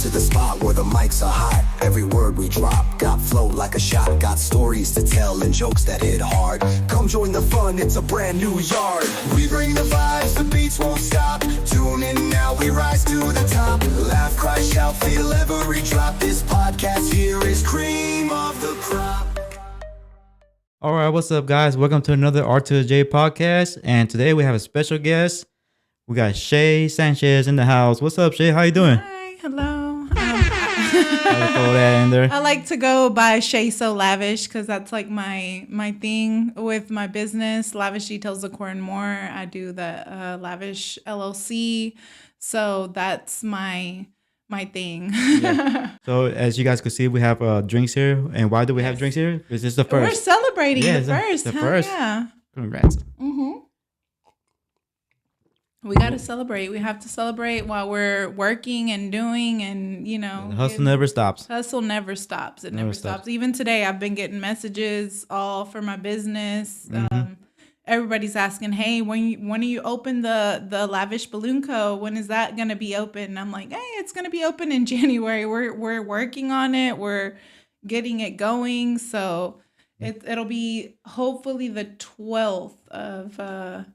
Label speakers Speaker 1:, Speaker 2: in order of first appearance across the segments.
Speaker 1: to the spot where the mics are hot. Every word we drop got flow like a shot. Got stories to tell and jokes that hit hard. Come join the fun, it's a brand new yard. We bring the vibes, the beats won't stop. Tune in now, we rise to the top. Laugh, cry, shout, feel every drop. This podcast here is cream of the crop.
Speaker 2: All right, what's up, guys? Welcome to another R to the J podcast. And today we have a special guest. We got Shay Sanchez in the house. What's up, Shay? How you doing?
Speaker 3: Hi, hello.
Speaker 2: I'll throw that in there.
Speaker 3: I like to go by Shay So Lavish because that's like my thing with my business. Lavish Details Decor and More. I do the Lavish LLC, so that's my thing.
Speaker 2: Yeah. So as you guys can see, we have drinks here. And why do we have drinks here? Because it's the first.
Speaker 3: We're celebrating the first.
Speaker 2: The first.
Speaker 3: Yeah.
Speaker 2: Congrats.
Speaker 3: We got to celebrate. We have to celebrate while we're working and doing, and
Speaker 2: The hustle never stops.
Speaker 3: Hustle never stops. It never stops. Even today, I've been getting messages all for my business. Everybody's asking, "Hey, when are you open the Lavish Balloon Co? When is that gonna be open?" And I'm like, "Hey, it's gonna be open in January. We're working on it. We're getting it going. So it'll be hopefully the 12th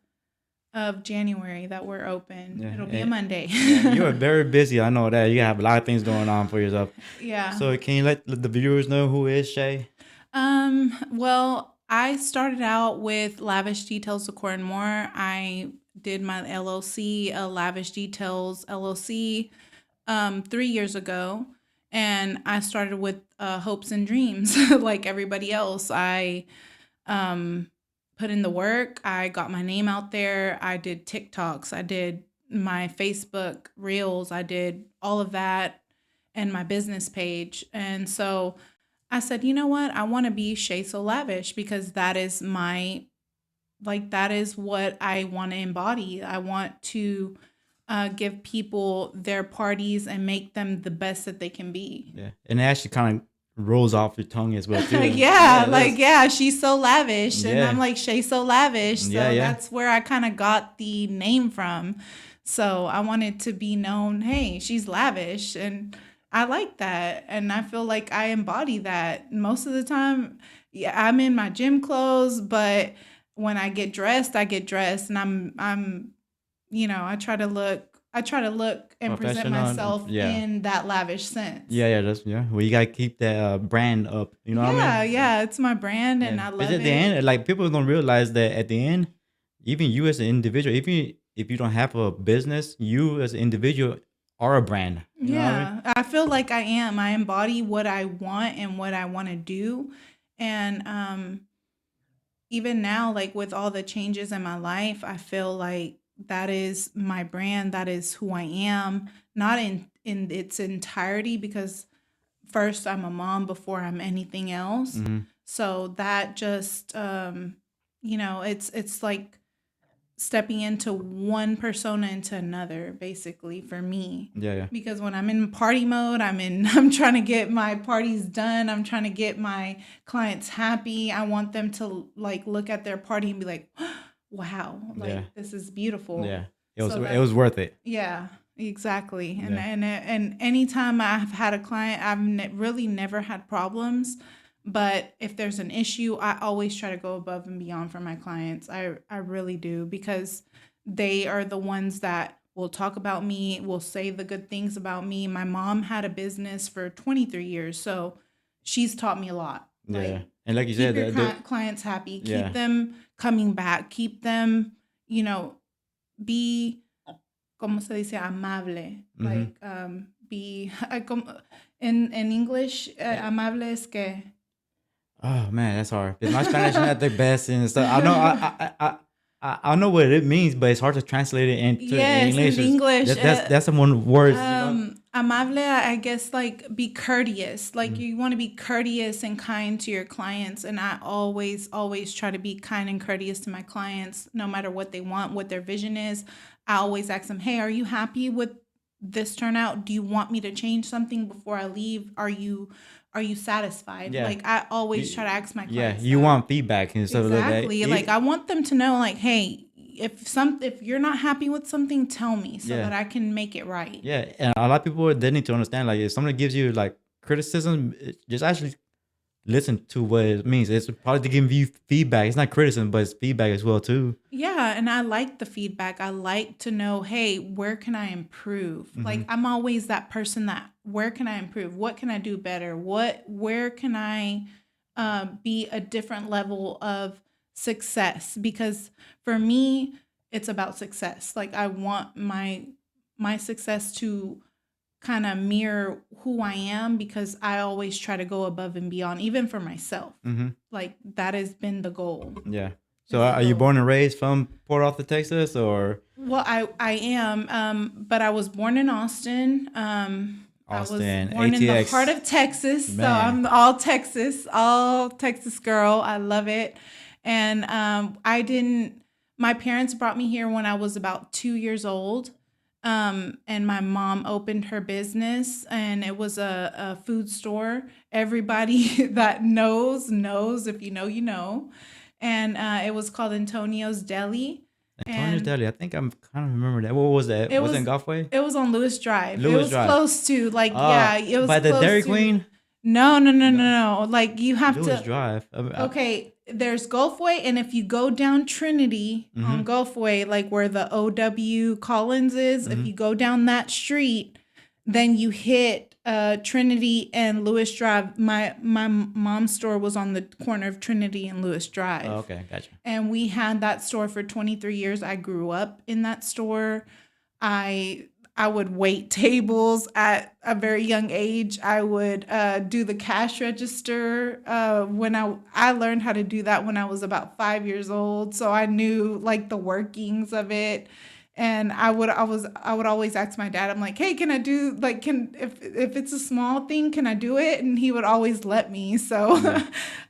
Speaker 3: of January that we're open.
Speaker 2: Yeah,
Speaker 3: it'll be a Monday."
Speaker 2: You are very busy. I know that. You have a lot of things going on for yourself.
Speaker 3: Yeah.
Speaker 2: So can you let the viewers know who is Shay?
Speaker 3: Well, I started out with Lavish Details Decor and More. I did my LLC, Lavish Details LLC, 3 years ago. And I started with hopes and dreams like everybody else. I put in the work. I got my name out there. I did TikToks. I did my Facebook Reels. I did all of that and my business page. And so I said, you know what? I want to be Shay So Lavish because that is that is what I want to embody. I want to give people their parties and make them the best that they can be.
Speaker 2: Yeah. And it actually kind of rolls off your tongue as well, too.
Speaker 3: She's so lavish. And I'm like, Shay So Lavish. So that's where I kind of got the name from. So I wanted to be known, hey, she's lavish. And I like that. And I feel like I embody that. Most of the time, I'm in my gym clothes, but when I get dressed, and I'm I try to look and present myself in that lavish sense.
Speaker 2: Well, you gotta keep that brand up. You know what I mean?
Speaker 3: Yeah, it's my brand, and I love it.
Speaker 2: At the end, like people don't realize that at the end, even you as an individual, even if you don't have a business, you as an individual are a brand. You know what I mean?
Speaker 3: I feel like I am. I embody what I want and what I want to do, and even now, like with all the changes in my life, I feel like that is my brand. That is who I am, not in its entirety, because first I'm a mom before I'm anything else. So that just, it's like stepping into one persona into another, basically, for me.
Speaker 2: Yeah.
Speaker 3: Because when I'm in party mode, I'm trying to get my parties done. I'm trying to get my clients happy. I want them to like look at their party and be like, wow, this is beautiful.
Speaker 2: Yeah, it was worth it.
Speaker 3: Yeah, exactly. And anytime I've had a client, I've really never had problems. But if there's an issue, I always try to go above and beyond for my clients. I really do, because they are the ones that will talk about me, will say the good things about me. My mom had a business for 23 years, so she's taught me a lot.
Speaker 2: Yeah. And like you said,
Speaker 3: keep your clients happy, keep them coming back, keep them, be, como se dice, amable. Like, be, in English, amable es que.
Speaker 2: Oh man, that's hard. Because my Spanish is not the best and stuff. I know what it means, but it's hard to translate it into English.
Speaker 3: In English.
Speaker 2: That's some one words.
Speaker 3: Amable, I guess, like be courteous. Like you want to be courteous and kind to your clients. And I always try to be kind and courteous to my clients, no matter what they want, what their vision is. I always ask them, hey, are you happy with this turnout? Do you want me to change something before I leave? Are you satisfied?
Speaker 2: Yeah.
Speaker 3: Like I always try to ask my clients.
Speaker 2: Yeah, you want feedback and stuff like that.
Speaker 3: Exactly. Like I want them to know, like, hey, if you're not happy with something, tell me so
Speaker 2: Yeah.
Speaker 3: that I can make it right.
Speaker 2: Yeah, and a lot of people they need to understand like if somebody gives you like criticism, just actually listen to what it means. It's probably to give you feedback. It's not criticism, but it's feedback as well too.
Speaker 3: Yeah, and I like the feedback. I like to know, hey, where can I improve? Like I'm always that person that where can I improve? What can I do better? Where can I be a different level of success? Because for me, it's about success. Like I want my success to kind of mirror who I am because I always try to go above and beyond, even for myself.
Speaker 2: Mm-hmm.
Speaker 3: Like that has been the goal.
Speaker 2: Yeah. So
Speaker 3: Is the
Speaker 2: are you
Speaker 3: goal.
Speaker 2: born and raised from Port Arthur, Texas, or
Speaker 3: Well, I am, but I was born in Austin. I was
Speaker 2: Austin,
Speaker 3: born in the
Speaker 2: ATX?
Speaker 3: heart of Texas, so
Speaker 2: Man.
Speaker 3: I'm all Texas girl. I love it, and I didn't. My parents brought me here when I was about 2 years old, and my mom opened her business, and it was a food store. Everybody that knows. If you know, you know, and it was called Antonio's Deli.
Speaker 2: Antonio's
Speaker 3: And
Speaker 2: Deli? I think I'm kind of remember that. What was that?
Speaker 3: it
Speaker 2: Was it in
Speaker 3: was
Speaker 2: Golfway?
Speaker 3: it was on Lewis Drive. It
Speaker 2: Lewis
Speaker 3: was
Speaker 2: Drive.
Speaker 3: close to it was
Speaker 2: By the
Speaker 3: close
Speaker 2: Dairy
Speaker 3: to.
Speaker 2: Queen?
Speaker 3: No. Like you have
Speaker 2: Lewis
Speaker 3: to.
Speaker 2: Drive.
Speaker 3: Okay, there's Gulfway, and if you go down Trinity on Gulfway, like where the OW Collins is, if you go down that street, then you hit Trinity and Lewis Drive. My mom's store was on the corner of Trinity and Lewis Drive.
Speaker 2: Oh, okay, gotcha.
Speaker 3: And we had that store for 23 years. I grew up in that store. I would wait tables at a very young age. I would do the cash register when I learned how to do that when I was about 5 years old. So I knew like the workings of it. And I would always ask my dad, I'm like, hey, can I do like if it's a small thing, can I do it? And he would always let me. So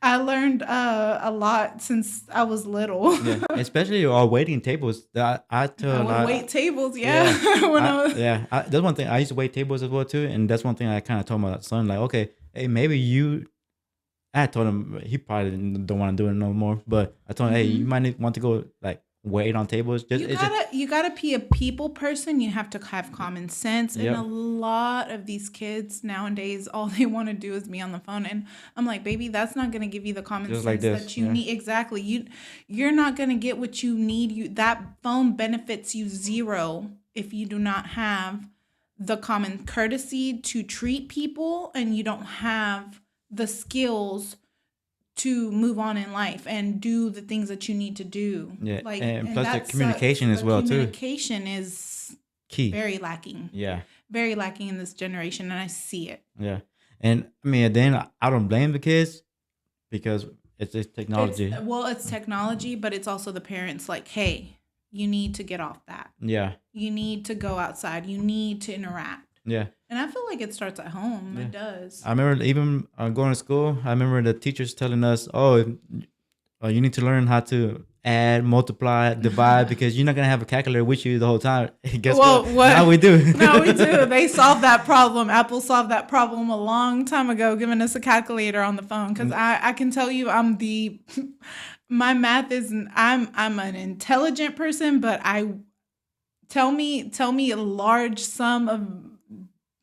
Speaker 3: I learned a lot since I was little.
Speaker 2: Yeah, especially waiting tables. I tell
Speaker 3: I
Speaker 2: a
Speaker 3: would
Speaker 2: lot.
Speaker 3: wait tables, when I was
Speaker 2: That's one thing. I used to wait tables as well too, and that's one thing I kind of told my son, like, okay, hey, maybe you. I told him he probably don't want to do it no more, but I told him, hey, you might want to go like wait on tables.
Speaker 3: you gotta be a people person. You have to have common sense. And
Speaker 2: Yep.
Speaker 3: a lot of these kids nowadays, all they want to do is be on the phone. And I'm like, baby, that's not gonna give you the common
Speaker 2: Just
Speaker 3: sense
Speaker 2: like this,
Speaker 3: that you
Speaker 2: yeah.
Speaker 3: need. Exactly. You're not gonna get what you need. That phone benefits you zero if you do not have the common courtesy to treat people, and you don't have the skills to move on in life and do the things that you need to do.
Speaker 2: Yeah,
Speaker 3: Like,
Speaker 2: and plus the
Speaker 3: that
Speaker 2: communication
Speaker 3: sucks.
Speaker 2: as well, too.
Speaker 3: Communication is
Speaker 2: Key.
Speaker 3: very lacking.
Speaker 2: Yeah,
Speaker 3: Very lacking in this generation, and I see it.
Speaker 2: yeah, and I mean, then I don't blame the kids because it's technology.
Speaker 3: It's technology, but it's also the parents like, hey, you need to get off that.
Speaker 2: Yeah,
Speaker 3: You need to go outside. You need to interact.
Speaker 2: yeah.
Speaker 3: And I feel like it starts at home.
Speaker 2: Yeah.
Speaker 3: It does.
Speaker 2: I remember even going to school. I remember the teachers telling us, "Oh, you need to learn how to add, multiply, divide, because you're not gonna have a calculator with you the whole time." Guess what? Now we do.
Speaker 3: No, we do. They solved that problem. Apple solved that problem a long time ago, giving us a calculator on the phone. Because I can tell you, my math isn't. I'm an intelligent person, but tell me a large sum of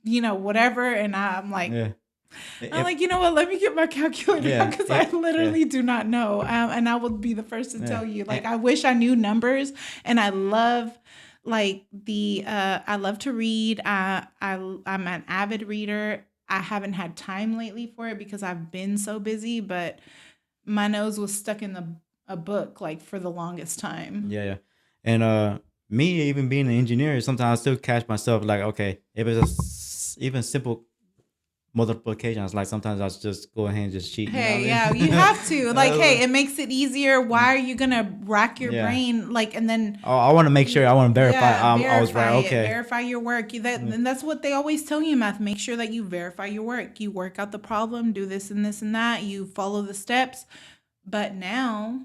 Speaker 3: whatever, and I'm like.
Speaker 2: Yeah.
Speaker 3: I'm like, you know what? Let me get my calculator
Speaker 2: Yeah,
Speaker 3: because
Speaker 2: yeah,
Speaker 3: I literally do not know. And I will be the first to
Speaker 2: Yeah.
Speaker 3: tell you. Like, I wish I knew numbers, and I love like I love to read. I'm an avid reader. I haven't had time lately for it because I've been so busy, but my nose was stuck in a book like for the longest time.
Speaker 2: Yeah. And me even being an engineer, sometimes I still catch myself like, okay, if it's even simple multiplication, it's like sometimes I just go ahead and just cheat.
Speaker 3: Hey,
Speaker 2: you know what I mean?
Speaker 3: you have to. Like, hey, it makes it easier. Why are you gonna rack your
Speaker 2: Yeah.
Speaker 3: brain? Like, and then
Speaker 2: I want to make sure. I want to verify. I was right.
Speaker 3: verify it,
Speaker 2: Okay.
Speaker 3: verify your work. And that's what they always tell you in math. Make sure that you verify your work. You work out the problem, do this and this and that. You follow the steps. But now,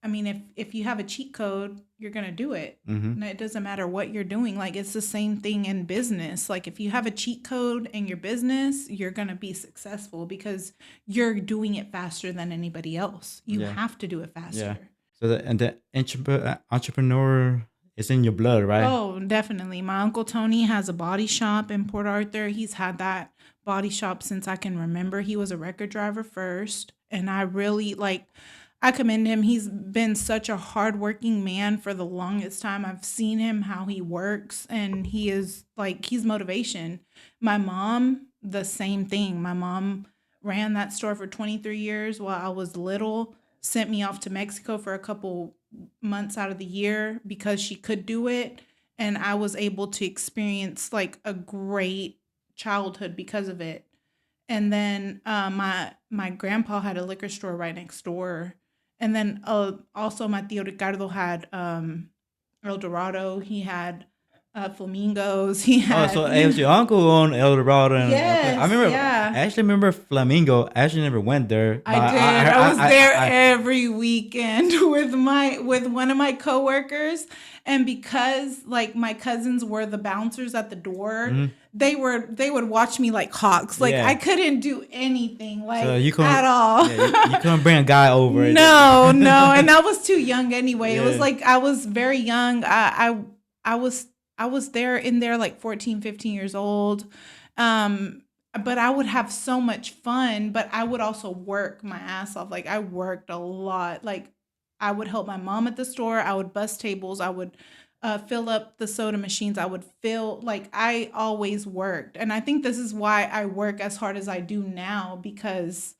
Speaker 3: I mean, if you have a cheat code, you're gonna do it.
Speaker 2: Mm-hmm.
Speaker 3: And it doesn't matter what you're doing. Like, it's the same thing in business. Like, if you have a cheat code in your business, you're gonna be successful because you're doing it faster than anybody else. You
Speaker 2: Yeah.
Speaker 3: have to do it faster.
Speaker 2: Yeah. So the entrepreneur is in your blood, right?
Speaker 3: Oh, definitely. My uncle Tony has a body shop in Port Arthur. He's had that body shop since I can remember. He was a record driver first, and I really I commend him. He's been such a hardworking man for the longest time. I've seen him how he works, and he is he's motivation. My mom, the same thing. My mom ran that store for 23 years while I was little, sent me off to Mexico for a couple months out of the year because she could do it, and I was able to experience like a great childhood because of it. And then my grandpa had a liquor store right next door, and then also my tío Ricardo had El Dorado. He had flamingos. He
Speaker 2: Oh,
Speaker 3: had
Speaker 2: so it was your uncle on El Dorado. And, okay. I
Speaker 3: yes,
Speaker 2: remember.
Speaker 3: yeah.
Speaker 2: I actually remember Flamingo. I actually never went there.
Speaker 3: I
Speaker 2: But
Speaker 3: did. I was there
Speaker 2: I-
Speaker 3: every weekend with one of my coworkers, and because like my cousins were the bouncers at the door, they would watch me like hawks. Like
Speaker 2: Yeah.
Speaker 3: I couldn't do anything like
Speaker 2: So you couldn't
Speaker 3: at all.
Speaker 2: Yeah, you couldn't bring a guy over.
Speaker 3: No, no, and I was too young anyway. It was
Speaker 2: Yeah.
Speaker 3: like I was very young. I was there in there like 14, 15 years old. But I would have so much fun, but I would also work my ass off. Like I worked a lot. Like I would help my mom at the store. I would bus tables. I would fill up the soda machines. I would fill like I always worked. And I think this is why I work as hard as I do now, because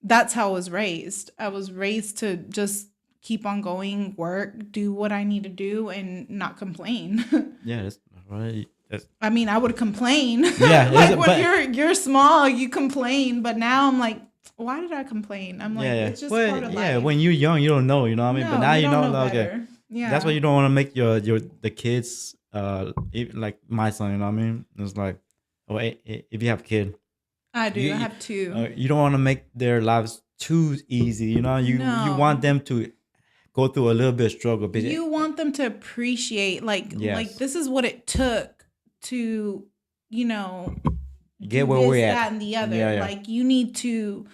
Speaker 3: that's how I was raised. I was raised to just keep on going, work, do what I need to do, and not complain.
Speaker 2: Yeah, that's right. That's,
Speaker 3: I mean, I would complain.
Speaker 2: Yeah,
Speaker 3: like when
Speaker 2: but-
Speaker 3: you're small, you complain. But now I'm like, why did I complain? I'm like,
Speaker 2: yeah,
Speaker 3: it's just
Speaker 2: well,
Speaker 3: part of
Speaker 2: yeah.
Speaker 3: life.
Speaker 2: When you're young, you don't know. You know what I mean? But
Speaker 3: No,
Speaker 2: now you
Speaker 3: don't
Speaker 2: know. Like, okay,
Speaker 3: better. Yeah,
Speaker 2: that's why you don't want to make your the kids like my son. You know what I mean? It's like, oh, if you have a kid,
Speaker 3: I do.
Speaker 2: you-
Speaker 3: I have two.
Speaker 2: you don't want to make their lives too easy. You know, you
Speaker 3: No.
Speaker 2: want them to go through a little bit of struggle. But
Speaker 3: You want them to appreciate like
Speaker 2: Yes.
Speaker 3: this is what it took to, you know,
Speaker 2: Get
Speaker 3: do
Speaker 2: where
Speaker 3: this,
Speaker 2: we're at.
Speaker 3: that, and the other.
Speaker 2: Yeah, yeah.
Speaker 3: Like you need to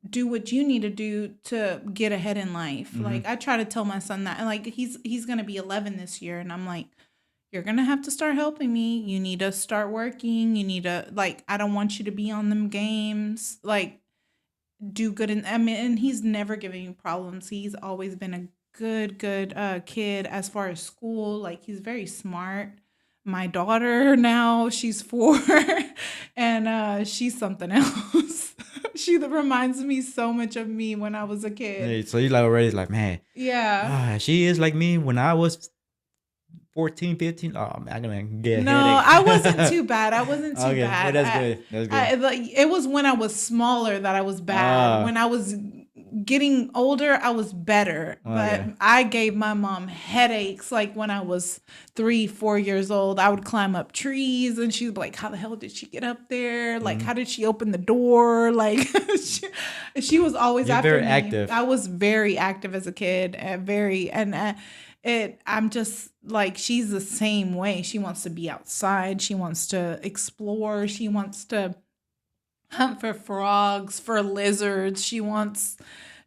Speaker 3: do what you need to do to get ahead in life.
Speaker 2: Mm-hmm.
Speaker 3: Like I try to tell my son that, and like he's gonna be 11 this year, and I'm like, you're gonna have to start helping me. You need to start working. You need to like I don't want you to be on them games. Like do good in I mean, and he's never giving me problems. He's always been a good kid as far as school. Like he's very smart. My daughter now, she's 4 and she's something else. She reminds me so much of me when I was a kid.
Speaker 2: Hey, so you like already like, man,
Speaker 3: Yeah.
Speaker 2: she is like me when I was 14, 15. Oh man, I'm gonna get a
Speaker 3: No,
Speaker 2: headache.
Speaker 3: I wasn't too bad. I wasn't too
Speaker 2: Okay,
Speaker 3: bad.
Speaker 2: well, that's good. That's good.
Speaker 3: Like it was when I was smaller that I was bad.
Speaker 2: Ah.
Speaker 3: When I was getting older, I was better. But
Speaker 2: Okay.
Speaker 3: I gave my mom headaches. Like when I was 3, 4 years old, I would climb up trees, and she'd be like, "How the hell did she get up there? Like,
Speaker 2: Mm-hmm.
Speaker 3: how did she open the door?" Like, she was always
Speaker 2: You're
Speaker 3: after
Speaker 2: very
Speaker 3: me.
Speaker 2: active.
Speaker 3: I was very active as a kid, and I'm just like she's the same way. She wants to be outside. She wants to explore. She wants to hunt for frogs, for lizards. She wants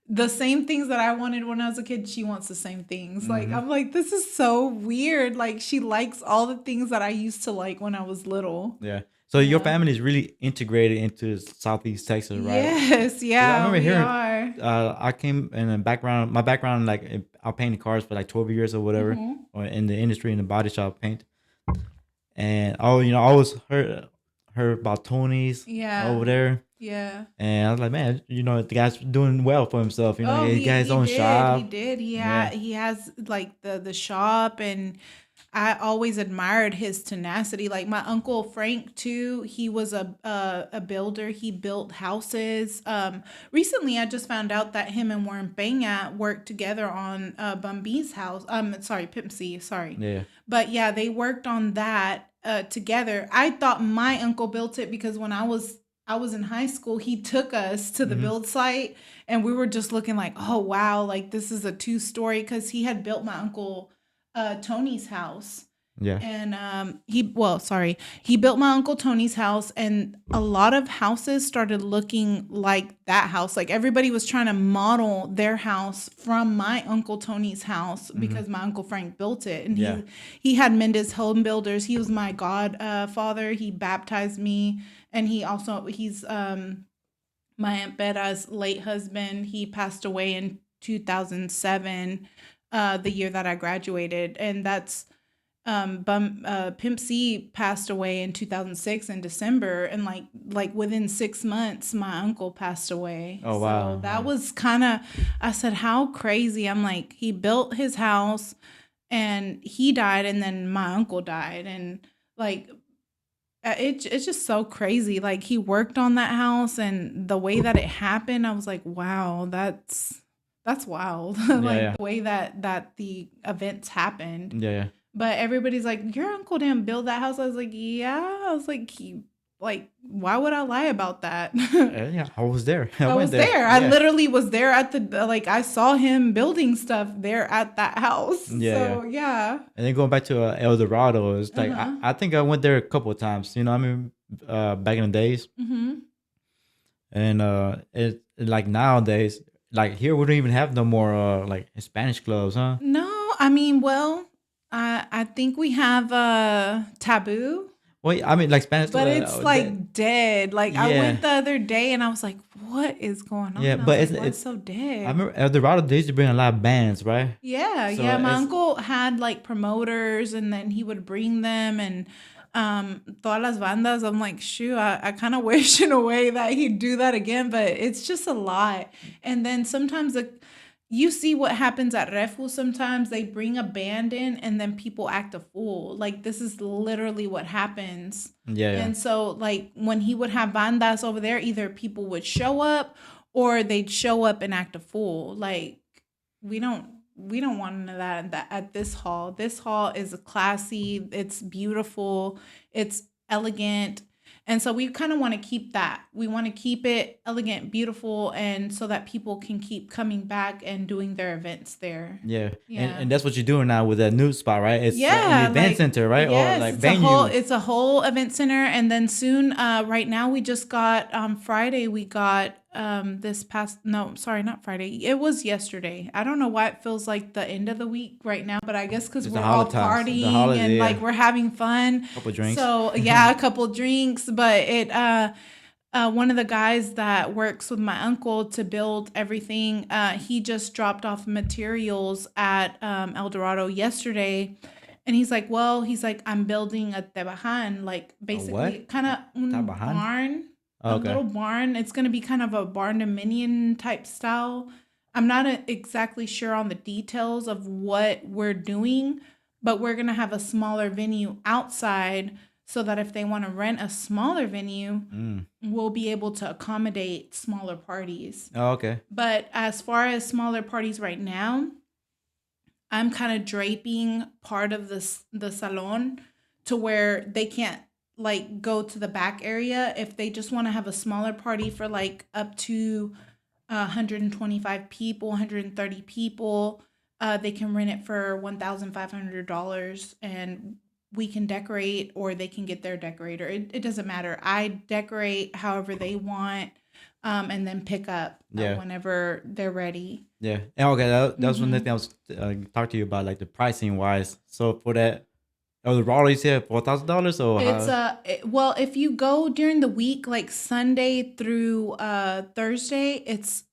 Speaker 3: the same things that I wanted when I was a kid. She wants the same things. Like I'm like, this is so weird. Like she likes all the things that I used to like when I was little.
Speaker 2: Yeah. So your
Speaker 3: Yeah.
Speaker 2: family is really integrated into Southeast Texas, right?
Speaker 3: Yes, yeah,
Speaker 2: I remember
Speaker 3: we
Speaker 2: hearing.
Speaker 3: are.
Speaker 2: I came in a background. My background, like I painted cars for like 12 years or whatever,
Speaker 3: Mm-hmm.
Speaker 2: or in the industry in the body shop paint. And I always heard about Tony's
Speaker 3: Yeah.
Speaker 2: over there.
Speaker 3: Yeah.
Speaker 2: And I was like, man, the guy's doing well for himself. He got his own
Speaker 3: did.
Speaker 2: shop.
Speaker 3: He did.
Speaker 2: Yeah.
Speaker 3: He has like the shop, and I always admired his tenacity. Like my uncle Frank too. He was a builder. He built houses. Recently I just found out that him and Warren Bangat worked together on Bumby's house. Sorry, Pimp C. Sorry.
Speaker 2: Yeah.
Speaker 3: But yeah, they worked on that together. I thought my uncle built it because when I was in high school, he took us to the build site, and we were just looking like, oh wow, like this is a 2-story, because he had built my uncle Tony's house.
Speaker 2: Yeah.
Speaker 3: And he built my Uncle Tony's house, and a lot of houses started looking like that house. Like everybody was trying to model their house from my Uncle Tony's house because my Uncle Frank built it. And
Speaker 2: Yeah.
Speaker 3: he had Mendes Home Builders. He was my godfather. He baptized me, and he's my Aunt Betta's late husband. He passed away in 2007, the year that I graduated, and that's Pimp C passed away in 2006 in December, and like within 6 months, my uncle passed away.
Speaker 2: Oh,
Speaker 3: So
Speaker 2: wow.
Speaker 3: that
Speaker 2: Wow.
Speaker 3: was kind of, I said, how crazy. I'm like, he built his house and he died, and then my uncle died, and like it's just so crazy. Like he worked on that house, and the way that it happened, I was like, wow, that's wild.
Speaker 2: Yeah.
Speaker 3: Like
Speaker 2: Yeah.
Speaker 3: the way that the events happened.
Speaker 2: Yeah. Yeah.
Speaker 3: But everybody's like, your uncle didn't build that house. I was like, yeah. I was like, why would I lie about that?
Speaker 2: Yeah. I was there. I
Speaker 3: I
Speaker 2: went
Speaker 3: was there. I
Speaker 2: Yeah.
Speaker 3: literally was there at like, I saw him building stuff there at that house.
Speaker 2: Yeah.
Speaker 3: So, yeah.
Speaker 2: And then going back to El Dorado, it's like
Speaker 3: Uh-huh.
Speaker 2: I think I went there a couple of times. You know, I mean, back in the days,
Speaker 3: Mm-hmm.
Speaker 2: and it like nowadays, like here we don't even have no more like Spanish clubs, huh?
Speaker 3: No, I mean, well, I think we have Taboo.
Speaker 2: Well, I mean, like Spanish,
Speaker 3: But it's like dead. Like I
Speaker 2: yeah,
Speaker 3: went the other day and I was like, what is going on?
Speaker 2: yeah,
Speaker 3: I was
Speaker 2: but
Speaker 3: like,
Speaker 2: it's
Speaker 3: why it's so
Speaker 2: I
Speaker 3: dead?
Speaker 2: remember El Dorado. They used to bring a lot of bands, right?
Speaker 3: Yeah,
Speaker 2: So
Speaker 3: yeah. My
Speaker 2: it's
Speaker 3: uncle had like promoters, and then he would bring them, and todas las bandas. I'm like, shoot, I kind of wish in a way that he'd do that again, but it's just a lot. And then sometimes you see what happens at Refu. Sometimes they bring a band in, and then people act a fool. Like this is literally what happens.
Speaker 2: yeah, yeah,
Speaker 3: And so, like, when he would have bandas over there, either people would show up or they'd show up and act a fool. Like, we don't we don't want none of that at this hall. This hall is classy, it's beautiful, it's elegant. And so we kind of want to keep that. We want to keep it elegant, beautiful, and so that people can keep coming back and doing their events there.
Speaker 2: yeah.
Speaker 3: Yeah.
Speaker 2: And that's what you're doing now with that new spot, right? It's
Speaker 3: Yeah,
Speaker 2: an event
Speaker 3: like
Speaker 2: center, right? Or
Speaker 3: yes,
Speaker 2: like
Speaker 3: it's
Speaker 2: venue.
Speaker 3: a whole event center, and then soon, right now we just got Friday. We got this past no, sorry, not Friday. It was yesterday. I don't know why it feels like the end of the week right now, but I guess because
Speaker 2: It's
Speaker 3: we're
Speaker 2: the
Speaker 3: all
Speaker 2: holidays, the
Speaker 3: partying
Speaker 2: holiday,
Speaker 3: and
Speaker 2: yeah.
Speaker 3: like we're having fun.
Speaker 2: Couple drinks.
Speaker 3: So yeah, a couple drinks, but it one of the guys that works with my uncle to build everything, he just dropped off materials at El Dorado yesterday. And he's like, I'm building a tebajan, like basically
Speaker 2: what?
Speaker 3: kind of
Speaker 2: Tebajan?
Speaker 3: barn, a
Speaker 2: Okay.
Speaker 3: little barn. It's going to be kind of a barn dominion type style. I'm not exactly sure on the details of what we're doing, but we're going to have a smaller venue outside so that if they want to rent a smaller venue, we'll be able to accommodate smaller parties.
Speaker 2: Oh, okay.
Speaker 3: But as far as smaller parties right now, I'm kind of draping part of the salon to where they can't like go to the back area. If they just want to have a smaller party for like up to 125 people, 130 people, they can rent it for $1,500, and we can decorate, or they can get their decorator. It doesn't matter. I decorate however they want, and then pick up
Speaker 2: Yeah.
Speaker 3: whenever they're ready.
Speaker 2: Yeah. And okay, that was one thing I was talking to you about, like the pricing wise. So for that, the Raw, you said $4,000 or
Speaker 3: It's
Speaker 2: how?
Speaker 3: well, if you go during the week, like Sunday through Thursday,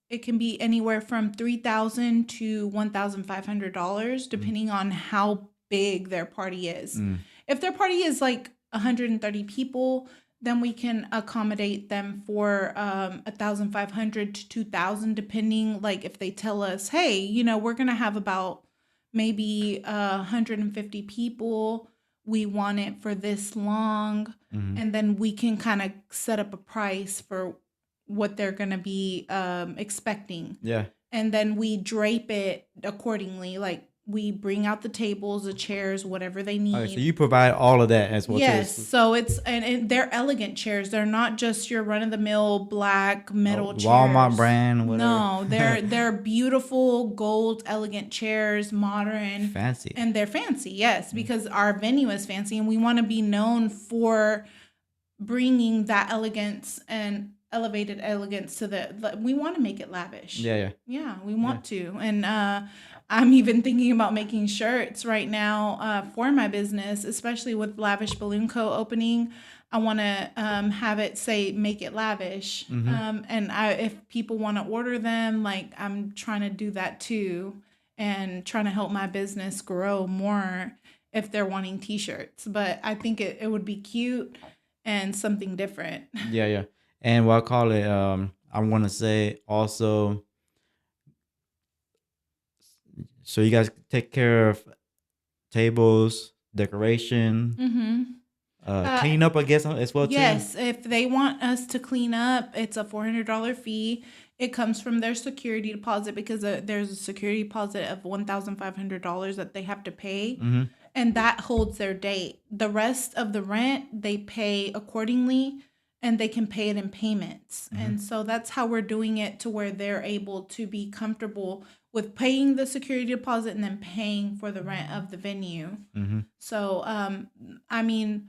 Speaker 3: it can be anywhere from $3,000 to $1,500 depending on how big their party is. If their party is like 130 people, then we can accommodate them for 1,500 to 2,000, depending. Like if they tell us, hey, we're gonna have about maybe 150 people. We want it for this long, and then we can kind of set up a price for what they're going to be expecting.
Speaker 2: Yeah.
Speaker 3: And then we drape it accordingly. Like We bring out the tables, the chairs, whatever they need.
Speaker 2: Okay, so you provide all of that as well.
Speaker 3: Yes,
Speaker 2: too.
Speaker 3: so it's and they're elegant chairs. They're not just your run of the mill black metal chairs.
Speaker 2: Walmart brand, whatever.
Speaker 3: No, they're beautiful gold elegant chairs, modern,
Speaker 2: Fancy.
Speaker 3: and they're fancy. Yes, because our venue is fancy, and we want to be known for bringing that elegance and elevated elegance to we want to make it lavish. Yeah, we want to. And I'm even thinking about making shirts right now for my business, especially with Lavish Balloon Co. opening. I want to have it say "Make it lavish," and if people want to order them, like I'm trying to do that too, and trying to help my business grow more if they're wanting T-shirts. But I think it would be cute and something different.
Speaker 2: Yeah. And what I call it, I want to say also, so you guys take care of tables, decoration, clean up, I guess, as well, too?
Speaker 3: Yes, if they want us to clean up, it's a $400 fee. It comes from their security deposit because there's a security deposit of $1,500 that they have to pay. And that holds their date. The rest of the rent, they pay accordingly, and they can pay it in payments. And so that's how we're doing it, to where they're able to be comfortable with paying the security deposit and then paying for the rent of the venue. So, I mean,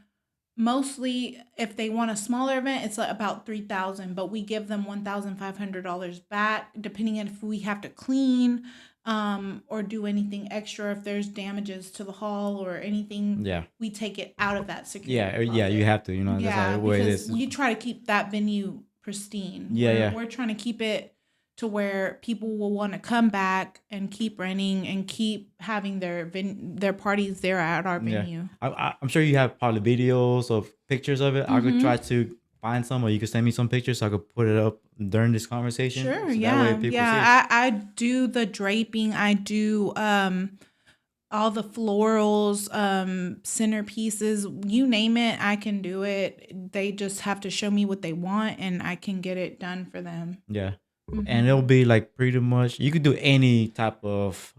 Speaker 3: mostly if they want a smaller event, it's about $3,000, but we give them $1,500 back, depending on if we have to clean or do anything extra. If there's damages to the hall or anything, we take it out of that security deposit.
Speaker 2: You have to, that's how the way it is.
Speaker 3: We try to keep that venue pristine. We're trying to keep it to where people will want to come back and keep renting and keep having their parties there at our venue.
Speaker 2: I'm sure you have probably videos or pictures of it. I could try to find some, or you could send me some pictures so I could put it up during this conversation.
Speaker 3: Sure,
Speaker 2: so
Speaker 3: I do the draping. I do all the florals, centerpieces, you name it, I can do it. They just have to show me what they want, and I can get it done for them.
Speaker 2: Yeah. And it'll be like pretty much, you could do any type of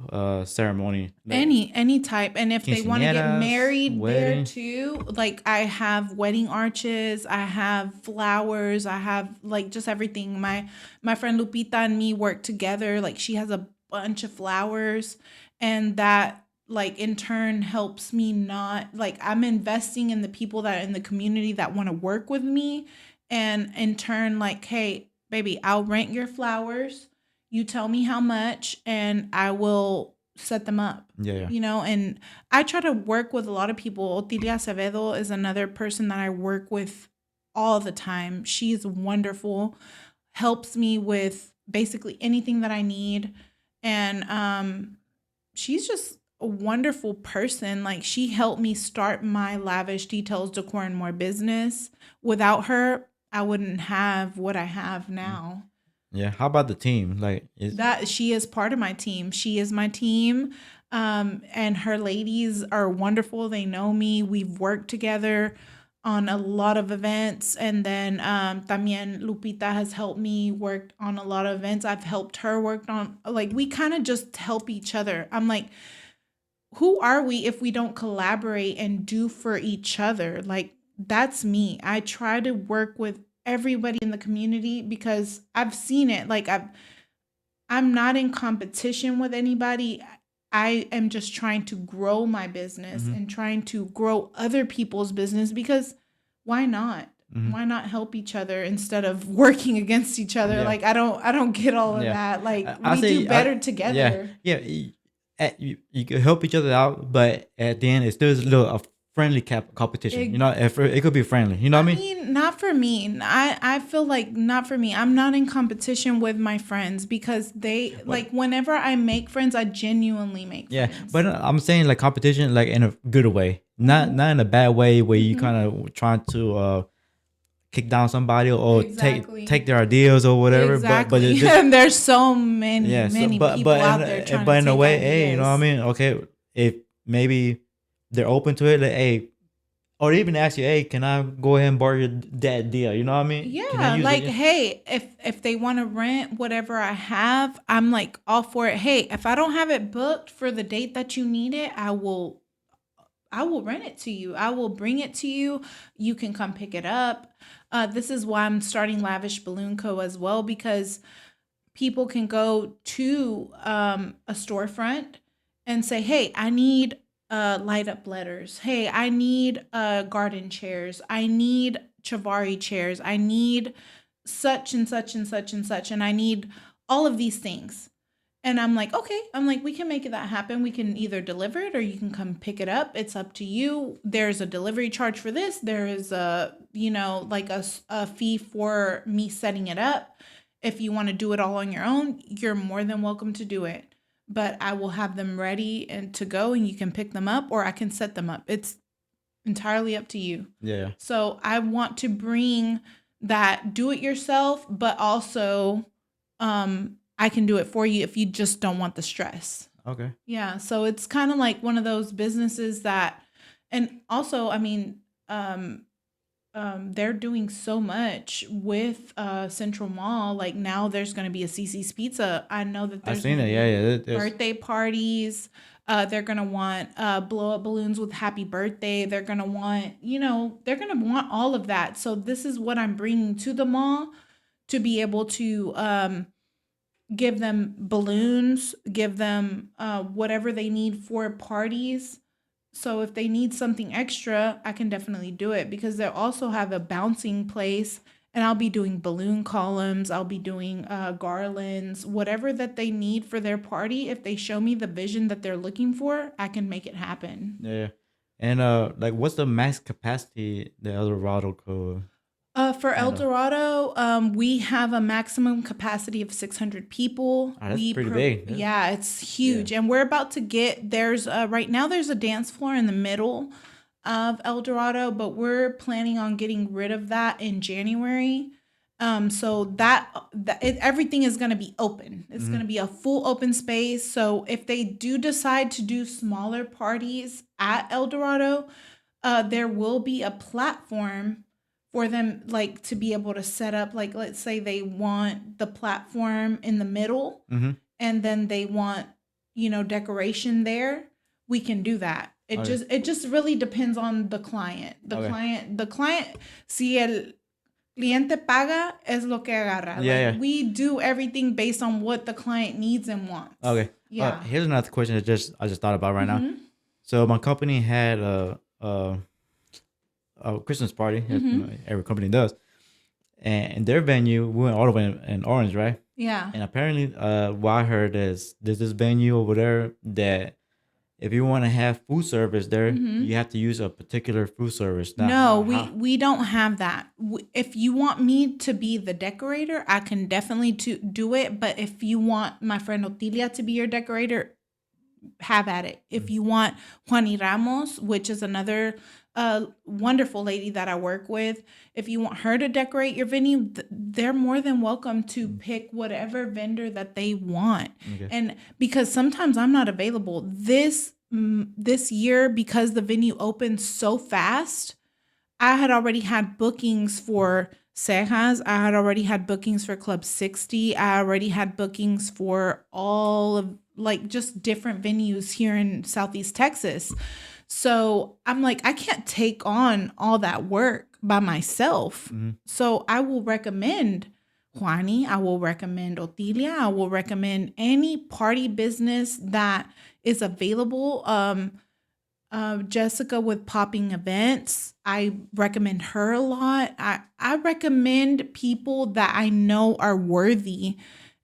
Speaker 2: ceremony. Like
Speaker 3: any type. And if they want to get married
Speaker 2: wedding.
Speaker 3: there too, like I have wedding arches, I have flowers, I have like just everything. My friend Lupita and me work together. Like she has a bunch of flowers, and that like in turn helps me not, like I'm investing in the people that are in the community that want to work with me. And in turn, like, hey, baby, I'll rent your flowers. You tell me how much, and I will set them up.
Speaker 2: Yeah.
Speaker 3: You know, and I try to work with a lot of people. Otilia Acevedo is another person that I work with all the time. She's wonderful, helps me with basically anything that I need. And she's just a wonderful person. Like she helped me start my Lavish Details Decor and More business. Without her, I wouldn't have what I have now.
Speaker 2: Yeah. How about the team? Like
Speaker 3: that she is part of my team. She is my team. And her ladies are wonderful. They know me. We've worked together on a lot of events. And then también Lupita has helped me work on a lot of events. I've helped her work on, like, we kind of just help each other. I'm like, who are we if we don't collaborate and do for each other? Like, that's me. I try to work with everybody in the community because I've seen it. Like I'm not in competition with anybody. I am just trying to grow my business and trying to grow other people's business, because why not? Why not help each other instead of working against each other? Like I don't get all of that. Like we do better together.
Speaker 2: Yeah. You can help each other out, but at the end, it's still a friendly competition. You know, it could be friendly. You know what I mean?
Speaker 3: Not for me. I feel like not for me. I'm not in competition with my friends because they like whenever I make friends, I genuinely make friends.
Speaker 2: Yeah, but I'm saying like competition, like in a good way, not in a bad way where you kind of trying to kick down somebody or take their ideas or whatever.
Speaker 3: Exactly. But and there's so many people out there trying to
Speaker 2: but in a way,
Speaker 3: ideas.
Speaker 2: hey, you know what I mean? Okay, if maybe they're open to it, like, hey, or even ask you, hey, can I go ahead and borrow that deal? You know what I mean? Can I
Speaker 3: Yeah,
Speaker 2: use
Speaker 3: like,
Speaker 2: it?
Speaker 3: hey, if they want to rent whatever I have, I'm like all for it. Hey, if I don't have it booked for the date that you need it, I will rent it to you. I will bring it to you. You can come pick it up. This is why I'm starting Lavish Balloon Co. as well, because people can go to a storefront and say, hey, I need light up letters. Hey, I need garden chairs. I need Chavari chairs. I need such and such and such and such. And I need all of these things. And I'm like, okay, we can make that happen. We can either deliver it or you can come pick it up. It's up to you. There's a delivery charge for this. There is like a fee for me setting it up. If you want to do it all on your own, you're more than welcome to do it. But I will have them ready and to go and you can pick them up or I can set them up. It's entirely up to you.
Speaker 2: Yeah.
Speaker 3: So I want to bring that do it yourself, but also I can do it for you if you just don't want the stress.
Speaker 2: Okay.
Speaker 3: Yeah. So it's kind of like one of those businesses that, and also, they're doing so much with Central Mall. Like now there's going to be a CC's Pizza. I know that
Speaker 2: I
Speaker 3: there's
Speaker 2: seen
Speaker 3: going
Speaker 2: it.
Speaker 3: to
Speaker 2: Yeah,
Speaker 3: be
Speaker 2: yeah. There's,
Speaker 3: birthday parties. They're going to want blow up balloons with happy birthday. They're going to want, they're going to want all of that. So this is what I'm bringing to the mall to be able to give them balloons, give them whatever they need for parties. So if they need something extra, I can definitely do it because they'll also have a bouncing place and I'll be doing balloon columns. I'll be doing garlands, whatever that they need for their party. If they show me the vision that they're looking for, I can make it happen.
Speaker 2: yeah. And like, what's the max capacity the Eldorado could
Speaker 3: For El
Speaker 2: handle?
Speaker 3: Dorado, we have a maximum capacity of 600 people.
Speaker 2: Oh, that's pretty big.
Speaker 3: Yeah, it's huge. And we're about to there's right now there's a dance floor in the middle of El Dorado, but we're planning on getting rid of that in January. So everything is going to be open. It's going to be a full open space. So if they do decide to do smaller parties at El Dorado, there will be a platform for them like to be able to set up, like let's say they want the platform in the middle
Speaker 2: Mm-hmm.
Speaker 3: and then they want decoration there, we can do that.
Speaker 2: Okay.
Speaker 3: It just really depends on the client. The client si el cliente paga es lo que agarra.
Speaker 2: Yeah, yeah.
Speaker 3: We do everything based on what the client needs and wants.
Speaker 2: Okay.
Speaker 3: Yeah.
Speaker 2: Here's another question that I just thought about right now.
Speaker 3: Mhm.
Speaker 2: So my company had a Christmas party, as every company does, and their venue we went all the way in Orange, right?
Speaker 3: Yeah.
Speaker 2: And apparently, what I heard is there's this venue over there that if you want to have food service there, you have to use a particular food service. Now,
Speaker 3: No, we don't have that. If you want me to be the decorator, I can definitely do it. But if you want my friend Otilia to be your decorator, have at it. If you want Juani Ramos, which is another wonderful lady that I work with, if you want her to decorate your venue, they're more than welcome to pick whatever vendor that they want.
Speaker 2: Okay.
Speaker 3: And because sometimes I'm not available this year, because the venue opened so fast, I had already had bookings for Cejas. I had already had bookings for Club 60. I already had bookings for all of like just different venues here in Southeast Texas. So I'm like, I can't take on all that work by myself. So I will recommend Juani. I will recommend Otilia. I will recommend any party business that is available. Jessica with Popping Events, I recommend her a lot. I recommend people that I know are worthy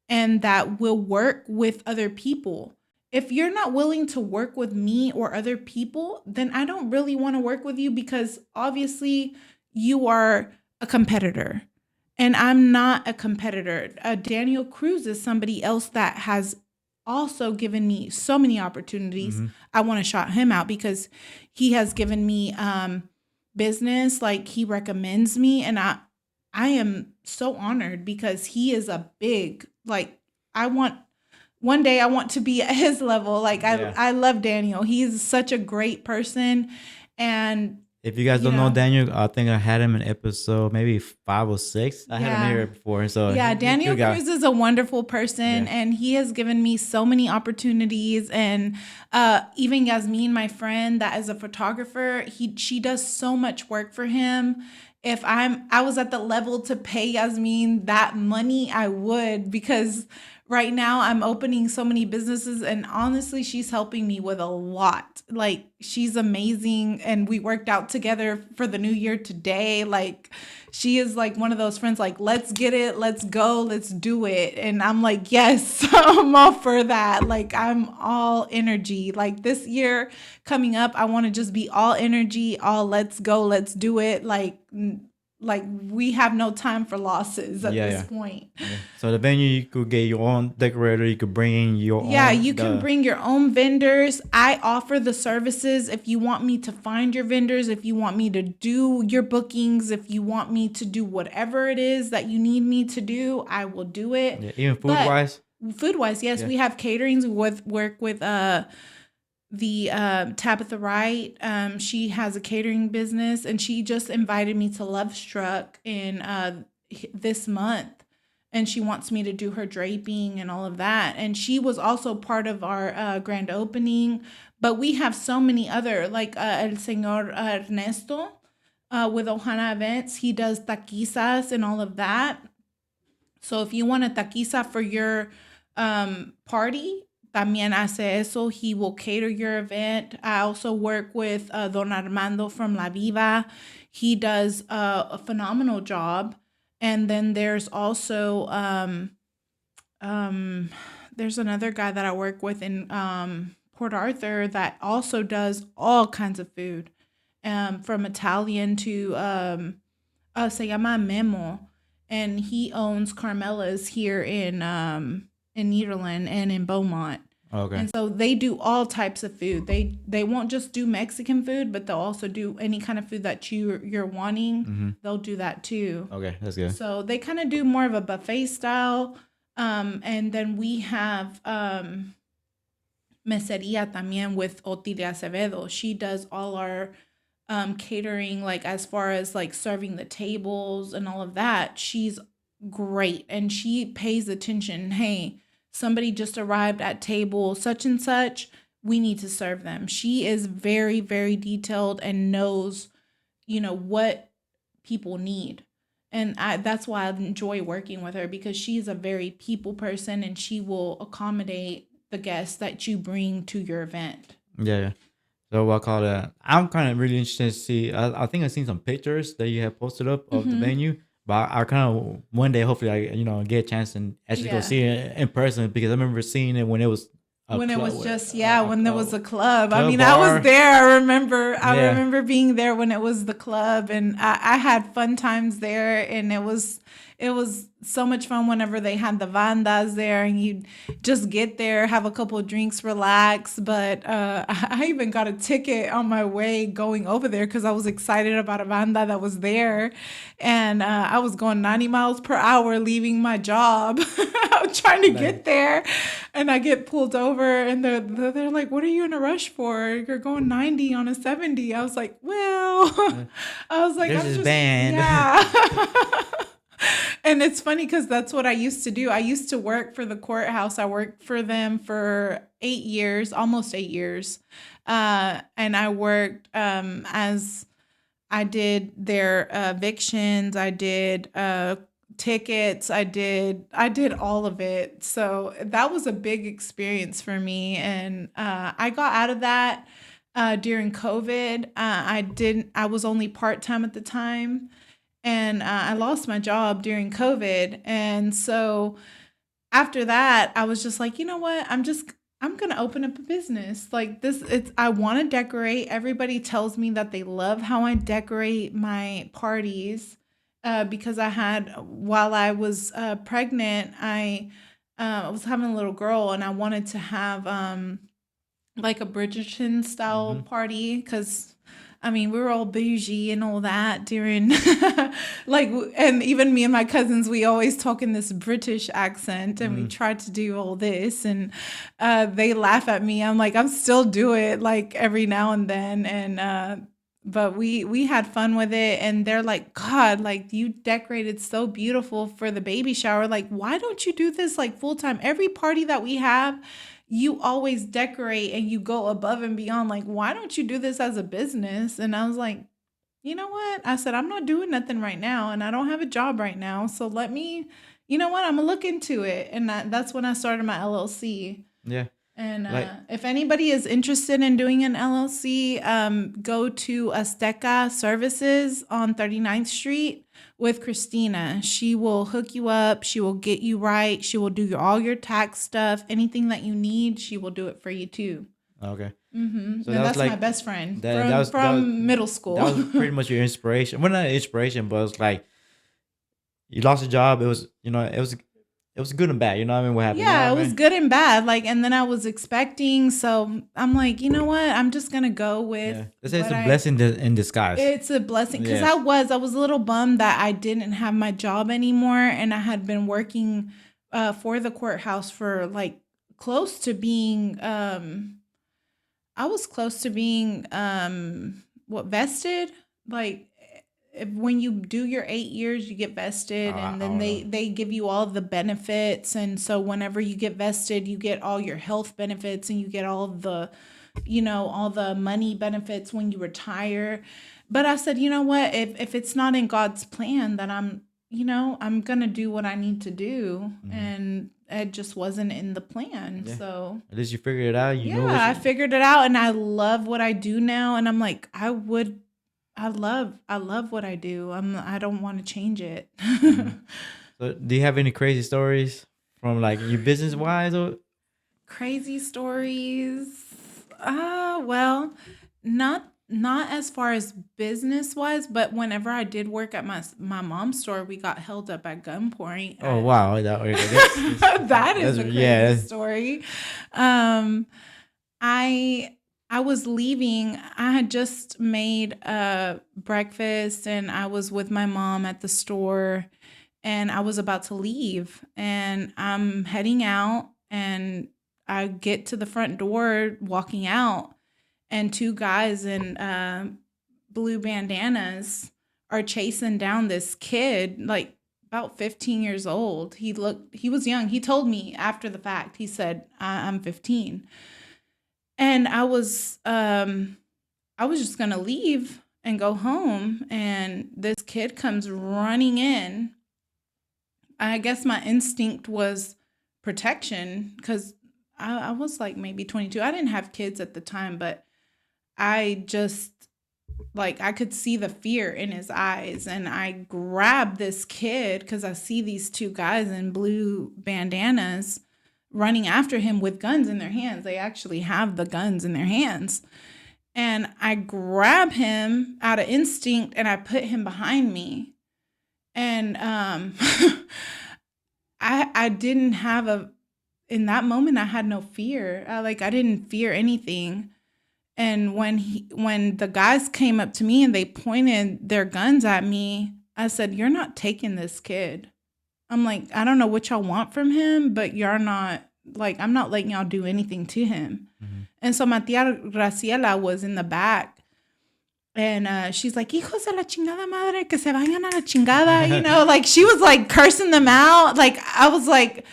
Speaker 3: and that will work with other people. If you're not willing to work with me or other people, then I don't really want to work with you because obviously you are a competitor and I'm not a competitor. Daniel Cruz is somebody else that has also given me so many opportunities. I want to shout him out because he has given me business. Like he recommends me and I am so honored because he is a big, like one day I want to be at his level. Like
Speaker 2: Yeah.
Speaker 3: I love Daniel. He's such a great person and
Speaker 2: If you guys
Speaker 3: you
Speaker 2: don't know
Speaker 3: know.
Speaker 2: Daniel, I think I had him in episode maybe 5 or 6. I had him
Speaker 3: Yeah.
Speaker 2: here before, so
Speaker 3: Yeah, Daniel
Speaker 2: good guy.
Speaker 3: Cruz is a wonderful person,
Speaker 2: Yeah.
Speaker 3: and he has given me so many opportunities. And even Yasmin, my friend that is a photographer, she does so much work for him. If I was at the level to pay Yasmin that money, I would, because right now I'm opening so many businesses, and honestly, she's helping me with a lot. Like, she's amazing, and we worked out together for the new year today. Like, she is like one of those friends, like, let's get it, let's go, let's do it. And I'm like, yes, I'm all for that. Like, I'm all energy. Like, this year coming up, I want to just be all energy, all let's go, let's do it. Like we have no time for losses at this point.
Speaker 2: Yeah. So the venue, you could get your own decorator. You could bring in your
Speaker 3: Yeah,
Speaker 2: own.
Speaker 3: you can bring your own vendors. I offer the services. If you want me to find your vendors, if you want me to do your bookings, if you want me to do whatever it is that you need me to do, I will do it.
Speaker 2: Yeah, even food
Speaker 3: But
Speaker 2: wise.
Speaker 3: Food wise, yes, we have caterings. We work with the Tabitha Wright. She has a catering business, and she just invited me to Love Struck in this month. And she wants me to do her draping and all of that. And she was also part of our grand opening. But we have so many other, like El Señor Ernesto with Ohana Events. He does taquizas and all of that. So if you want a taquiza for your party, también hace eso. He will cater your event. I also work with Don Armando from La Viva. He does a phenomenal job. And then there's also there's another guy that I work with in Port Arthur that also does all kinds of food, from Italian to se llama Memo, and he owns Carmela's here in Nederland and in Beaumont.
Speaker 2: Okay.
Speaker 3: And so they do all types of food. They won't just do Mexican food, but they'll also do any kind of food that you're wanting. They'll do that too.
Speaker 2: Okay, that's good.
Speaker 3: So they kind of do more of a buffet style. And then we have Meseria también with Oti de Acevedo. She does all our catering, like as far as like serving the tables and all of that. She's great, and she pays attention. Hey, somebody just arrived at table such and such, we need to serve them. She is very, very detailed and knows, what people need. And that's why I enjoy working with her, because she's a very people person, and she will accommodate the guests that you bring to your event.
Speaker 2: Yeah. So what I call that? I'm kind of really interested to see. I think I've seen some pictures that you have posted up of the venue. But I kind of one day, hopefully, I get a chance and actually go see it in person, because I remember seeing it when it was
Speaker 3: when there was a club. I mean,
Speaker 2: bar.
Speaker 3: I was there. I remember being there when it was the club, and I had fun times there, and it was so much fun whenever they had the bandas there, and you just get there, have a couple of drinks, relax. But I even got a ticket on my way going over there because I was excited about a banda that was there, and I was going 90 miles per hour leaving my job. I was trying to get there, and I get pulled over, and they're like, "What are you in a rush for? You're going 90 on a 70." I was like, "Well," I was like,
Speaker 2: "There's
Speaker 3: "I'm
Speaker 2: this
Speaker 3: just
Speaker 2: band."
Speaker 3: Yeah. And it's funny because that's what I used to do. I used to work for the courthouse. I worked for them for 8 years, almost 8 years. And I worked as I did their evictions. I did tickets. I did all of it. So that was a big experience for me. And I got out of that during COVID. I was only part-time at the time. And I lost my job during COVID. And so after that, I was just like, you know what? I'm going to open up a business like this. I want to decorate. Everybody tells me that they love how I decorate my parties because while I was pregnant, I was having a little girl, and I wanted to have like a Bridgerton style party, because I mean, we were all bougie and all that during, and even me and my cousins, we always talk in this British accent, and we try to do all this, and they laugh at me. I'm like, I'm still do it like every now and then, and but we had fun with it, and they're like, God, like you decorated so beautiful for the baby shower. Like, why don't you do this like full time? Every party that we have, you always decorate and you go above and beyond. Like, why don't you do this as a business? And I was like, you know what? I said, I'm not doing nothing right now and I don't have a job right now. So let me, you know what? I'm gonna look into it. And that's when I started my LLC.
Speaker 2: Yeah.
Speaker 3: And
Speaker 2: Like,
Speaker 3: if anybody is interested in doing an LLC, go to Azteca Services on 39th Street with Christina. She will hook you up. She will get you right. She will do all your tax stuff. Anything that you need, she will do it for you too.
Speaker 2: okay.
Speaker 3: Mm-hmm.
Speaker 2: So
Speaker 3: And
Speaker 2: that was
Speaker 3: that's my
Speaker 2: like
Speaker 3: best friend
Speaker 2: that was
Speaker 3: middle school.
Speaker 2: that was pretty much your inspiration. Well, not inspiration, but it's like you lost a job. It was, it was good and bad. You know what I mean? What happened? You know
Speaker 3: Yeah,
Speaker 2: what
Speaker 3: it
Speaker 2: I
Speaker 3: was
Speaker 2: mean?
Speaker 3: good and bad. Like, and then I was expecting, so I'm like, you know what? I'm just gonna go with
Speaker 2: Yeah. They say it's
Speaker 3: what
Speaker 2: a blessing in disguise.
Speaker 3: It's a blessing because
Speaker 2: Yes.
Speaker 3: I was a little bummed that I didn't have my job anymore, and I had been working for the courthouse for like close to being I was close to being what vested, like when you do your 8 years you get vested, and
Speaker 2: I
Speaker 3: then
Speaker 2: don't know.
Speaker 3: they give you all the benefits, and so whenever you get vested you get all your health benefits and you get all the all the money benefits when you retire. But I said, you know what, if it's not in God's plan, then I'm gonna do what I need to do, and it just wasn't in the plan.
Speaker 2: Yeah.
Speaker 3: So
Speaker 2: At least you figured it out. You know
Speaker 3: yeah, I
Speaker 2: what
Speaker 3: figured it out, and I love what I do now, and I'm like, I love what I do. I don't want to change it.
Speaker 2: So do you have any crazy stories from like you business wise or
Speaker 3: Crazy stories. Well, not as far as business wise, but whenever I did work at my mom's store, we got held up at gunpoint.
Speaker 2: oh wow that's,
Speaker 3: That is
Speaker 2: that's
Speaker 3: a crazy
Speaker 2: yeah
Speaker 3: story. Um, I was leaving. I had just made breakfast, and I was with my mom at the store, and I was about to leave, and I'm heading out, and I get to the front door walking out, and two guys in blue bandanas are chasing down this kid, like about 15 years old. He was young. He told me after the fact, he said, I'm 15. And I was just gonna leave and go home, and this kid comes running in. I guess my instinct was protection because I was like maybe 22. I didn't have kids at the time, but I just like I could see the fear in his eyes, and I grabbed this kid because I see these two guys in blue bandanas running after him with guns in their hands. They actually have the guns in their hands. And I grab him out of instinct and I put him behind me. And I didn't have in that moment I had no fear. I didn't fear anything. And when the guys came up to me and they pointed their guns at me, I said, "You're not taking this kid." I'm like, "I don't know what y'all want from him, but you're not I'm not letting y'all do anything to him."
Speaker 2: Mm-hmm.
Speaker 3: And so my tia Graciela was in the back, and she's like, "Hijos de la chingada madre, que se vayan a la chingada," like she was like cursing them out. Like I was like,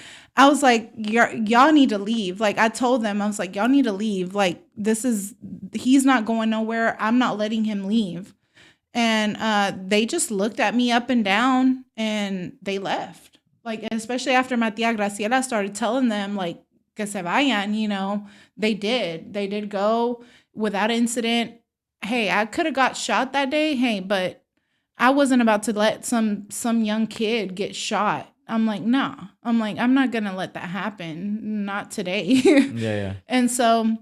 Speaker 3: y'all need to leave. Like I told them, I was like, y'all need to leave. Like he's not going nowhere. I'm not letting him leave. And they just looked at me up and down and they left. Like, especially after my tia Graciela started telling them like, que se vayan, they did go without incident. Hey, I could have got shot that day. Hey, but I wasn't about to let some young kid get shot. I'm like, nah. I'm like, I'm not gonna let that happen. Not today.
Speaker 2: yeah.
Speaker 3: And so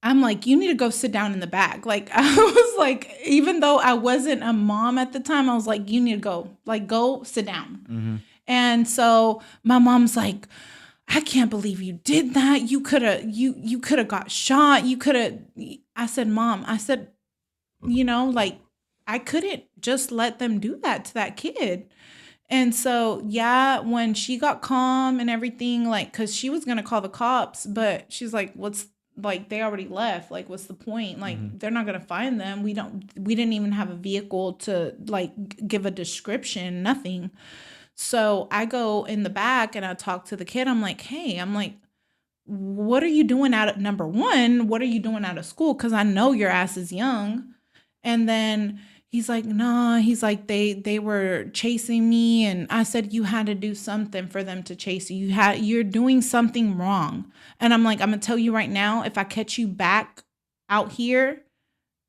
Speaker 3: I'm like, you need to go sit down in the back. Like I was like, even though I wasn't a mom at the time, I was like, you need to go sit down.
Speaker 2: Mm-hmm.
Speaker 3: And so my mom's like, I can't believe you did that. You could have got shot. You could have. I said, Mom, like I couldn't just let them do that to that kid. And so, yeah, when she got calm and everything, like, cause she was going to call the cops, but she's like, like they already left. Like, what's the point? Like,
Speaker 2: Mm-hmm.
Speaker 3: they're not gonna find them. We didn't even have a vehicle to like give a description, nothing. So I go in the back and I talk to the kid. I'm like, hey, I'm like, what are you doing out of number one? What are you doing out of school? Because I know your ass is young. And then he's like, nah, he's like, they were chasing me. And I said, you had to do something for them to chase you. You're doing something wrong. And I'm like, I'm gonna tell you right now, if I catch you back out here,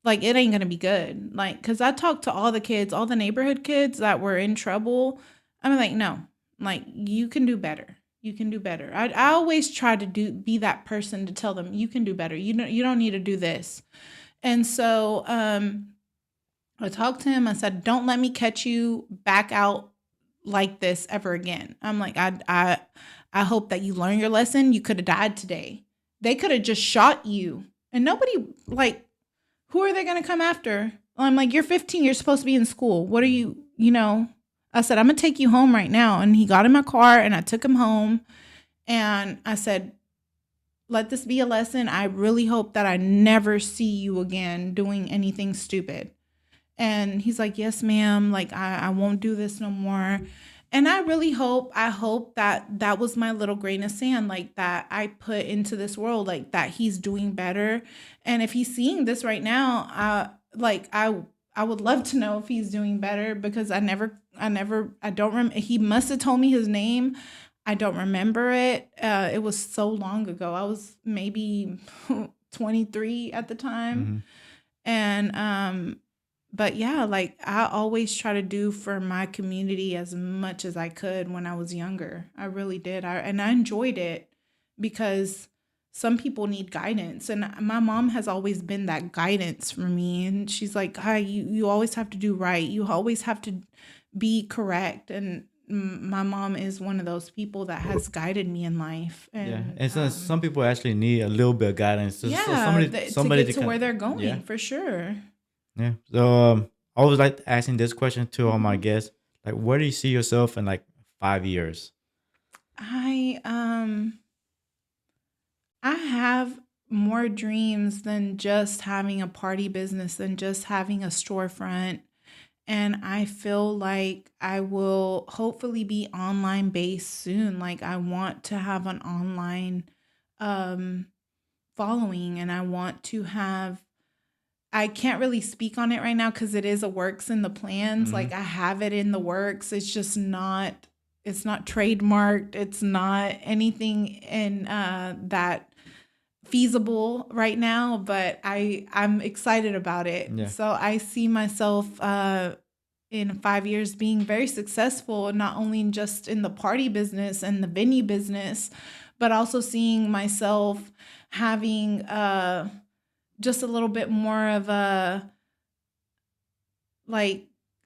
Speaker 3: like it ain't gonna be good. Like, cause I talked to all the kids, all the neighborhood kids that were in trouble. I'm like, no, like you can do better. You can do better. I always try to be that person to tell them you can do better. You don't need to do this. And so I talked to him. I said, don't let me catch you back out like this ever again. I'm like, I hope that you learn your lesson. You could have died today. They could have just shot you. And nobody, like, who are they going to come after? I'm like, you're 15. You're supposed to be in school. What are you, I said, I'm going to take you home right now. And he got in my car and I took him home. And I said, let this be a lesson. I really hope that I never see you again doing anything stupid. And he's like, yes, ma'am. Like, I won't do this no more. And I hope that that was my little grain of sand, like that I put into this world, like that he's doing better. And if he's seeing this right now, I would love to know if he's doing better because I don't remember. He must have told me his name. I don't remember it. It was so long ago. I was maybe 23 at the time.
Speaker 2: Mm-hmm.
Speaker 3: And, but yeah, like I always try to do for my community as much as I could when I was younger. I really did. And I enjoyed it because some people need guidance. And my mom has always been that guidance for me. And she's like, hi, you always have to do right. You always have to be correct. And my mom is one of those people that has guided me in life. And
Speaker 2: so some people actually need a little bit of guidance. So somebody
Speaker 3: to get to where they're going, for sure.
Speaker 2: Yeah. So I always like asking this question to all my guests. Like, where do you see yourself in like 5 years?
Speaker 3: I have more dreams than just having a party business, than just having a storefront. And I feel like I will hopefully be online based soon. Like I want to have an online following, and I want to have, I can't really speak on it right now because it is a works in the plans. Like I have it in the works. It's not trademarked. It's not anything in that feasible right now, but I'm excited about it.
Speaker 2: Yeah.
Speaker 3: So I see myself in 5 years being very successful, not only just in the party business and the venue business, but also seeing myself having just a little bit more of a like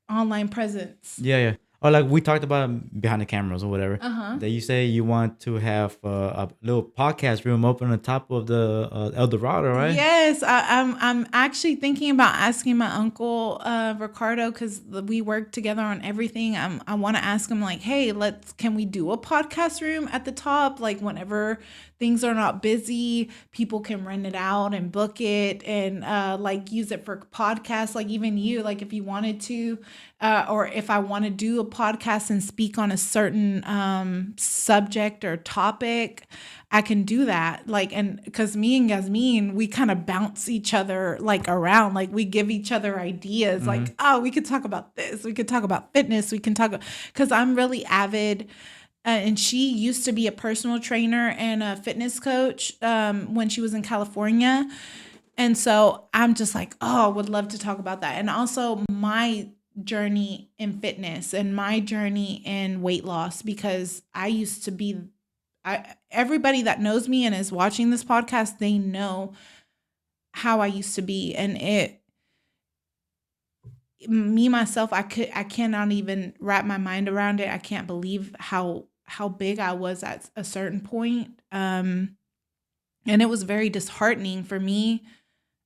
Speaker 3: online presence.
Speaker 2: Yeah. Or like we talked about behind the cameras or whatever. That you say you want to have a little podcast room up on the top of the El Dorado, right?
Speaker 3: Yes, I'm actually thinking about asking my uncle Ricardo, because we work together on everything. I want to ask him like, hey, can we do a podcast room at the top? Like whenever things are not busy, people can rent it out and book it and like use it for podcasts. Like even you, like if you wanted to, or if I want to do a podcast and speak on a certain subject or topic, I can do that. Like, and because me and Yasmin, we kind of bounce each other like around, like we give each other ideas, like, oh, we could talk about this. We could talk about fitness. We can talk, because I'm really avid. And she used to be a personal trainer and a fitness coach when she was in California. And so I'm just like, oh, I would love to talk about that. And also my journey in fitness and my journey in weight loss, because I used to be, everybody that knows me and is watching this podcast, they know how I used to be. And myself, I cannot even wrap my mind around it. I can't believe how big I was at a certain point. And it was very disheartening for me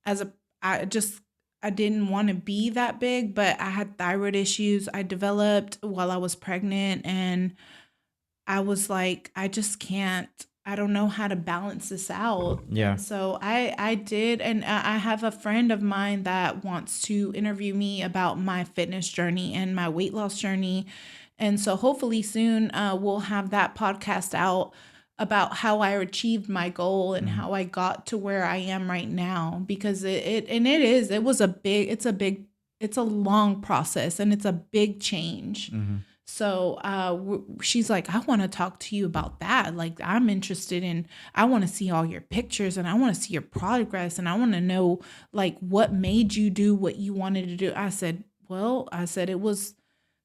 Speaker 3: I didn't want to be that big, but I had thyroid issues I developed while I was pregnant, and I was like, I just can't I don't know how to balance this out.
Speaker 2: Yeah.
Speaker 3: And so I did, and I have a friend of mine that wants to interview me about my fitness journey and my weight loss journey. And so hopefully soon we'll have that podcast out about how I achieved my goal and how I got to where I am right now, because it's a long process and it's a big change. So she's like, I want to talk to you about that. Like, I'm interested in, I want to see all your pictures and I want to see your progress and I want to know like what made you do what you wanted to do. I said, it was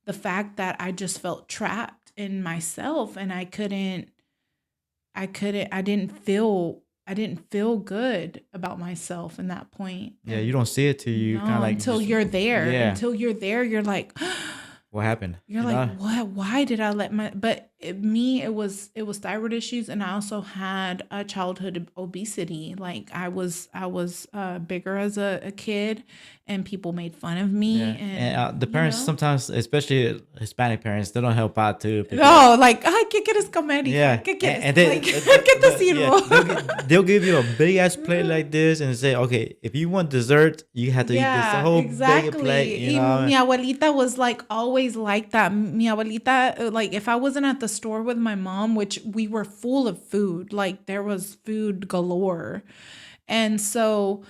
Speaker 3: the fact that I just felt trapped in myself and I didn't feel good about myself in that point.
Speaker 2: Yeah, you don't see it till you
Speaker 3: No,
Speaker 2: kind of like
Speaker 3: until
Speaker 2: just-
Speaker 3: you're there.
Speaker 2: Yeah.
Speaker 3: Until you're there, you're like,
Speaker 2: what happened?
Speaker 3: you're
Speaker 2: You
Speaker 3: like,
Speaker 2: know?
Speaker 3: what? Why did I let my? But it was thyroid issues, and I also had a childhood obesity. Like I was bigger as a kid, and people made fun of me.
Speaker 2: Yeah. And the parents sometimes, especially Hispanic parents, they don't help out too. because-
Speaker 3: No, like, ay, ¿qué quieres comer? hija?
Speaker 2: Yeah,
Speaker 3: ¿Qué quieres?
Speaker 2: and they,
Speaker 3: Like, ¿qué te sirvo?
Speaker 2: they'll give you a big ass plate like this and say, okay, if you want dessert, you have to eat this whole big plate. You know?
Speaker 3: Y mi abuelita was like always like that. Mi abuelita, like if I wasn't at the store with my mom, which we were full of food, like there was food galore. And so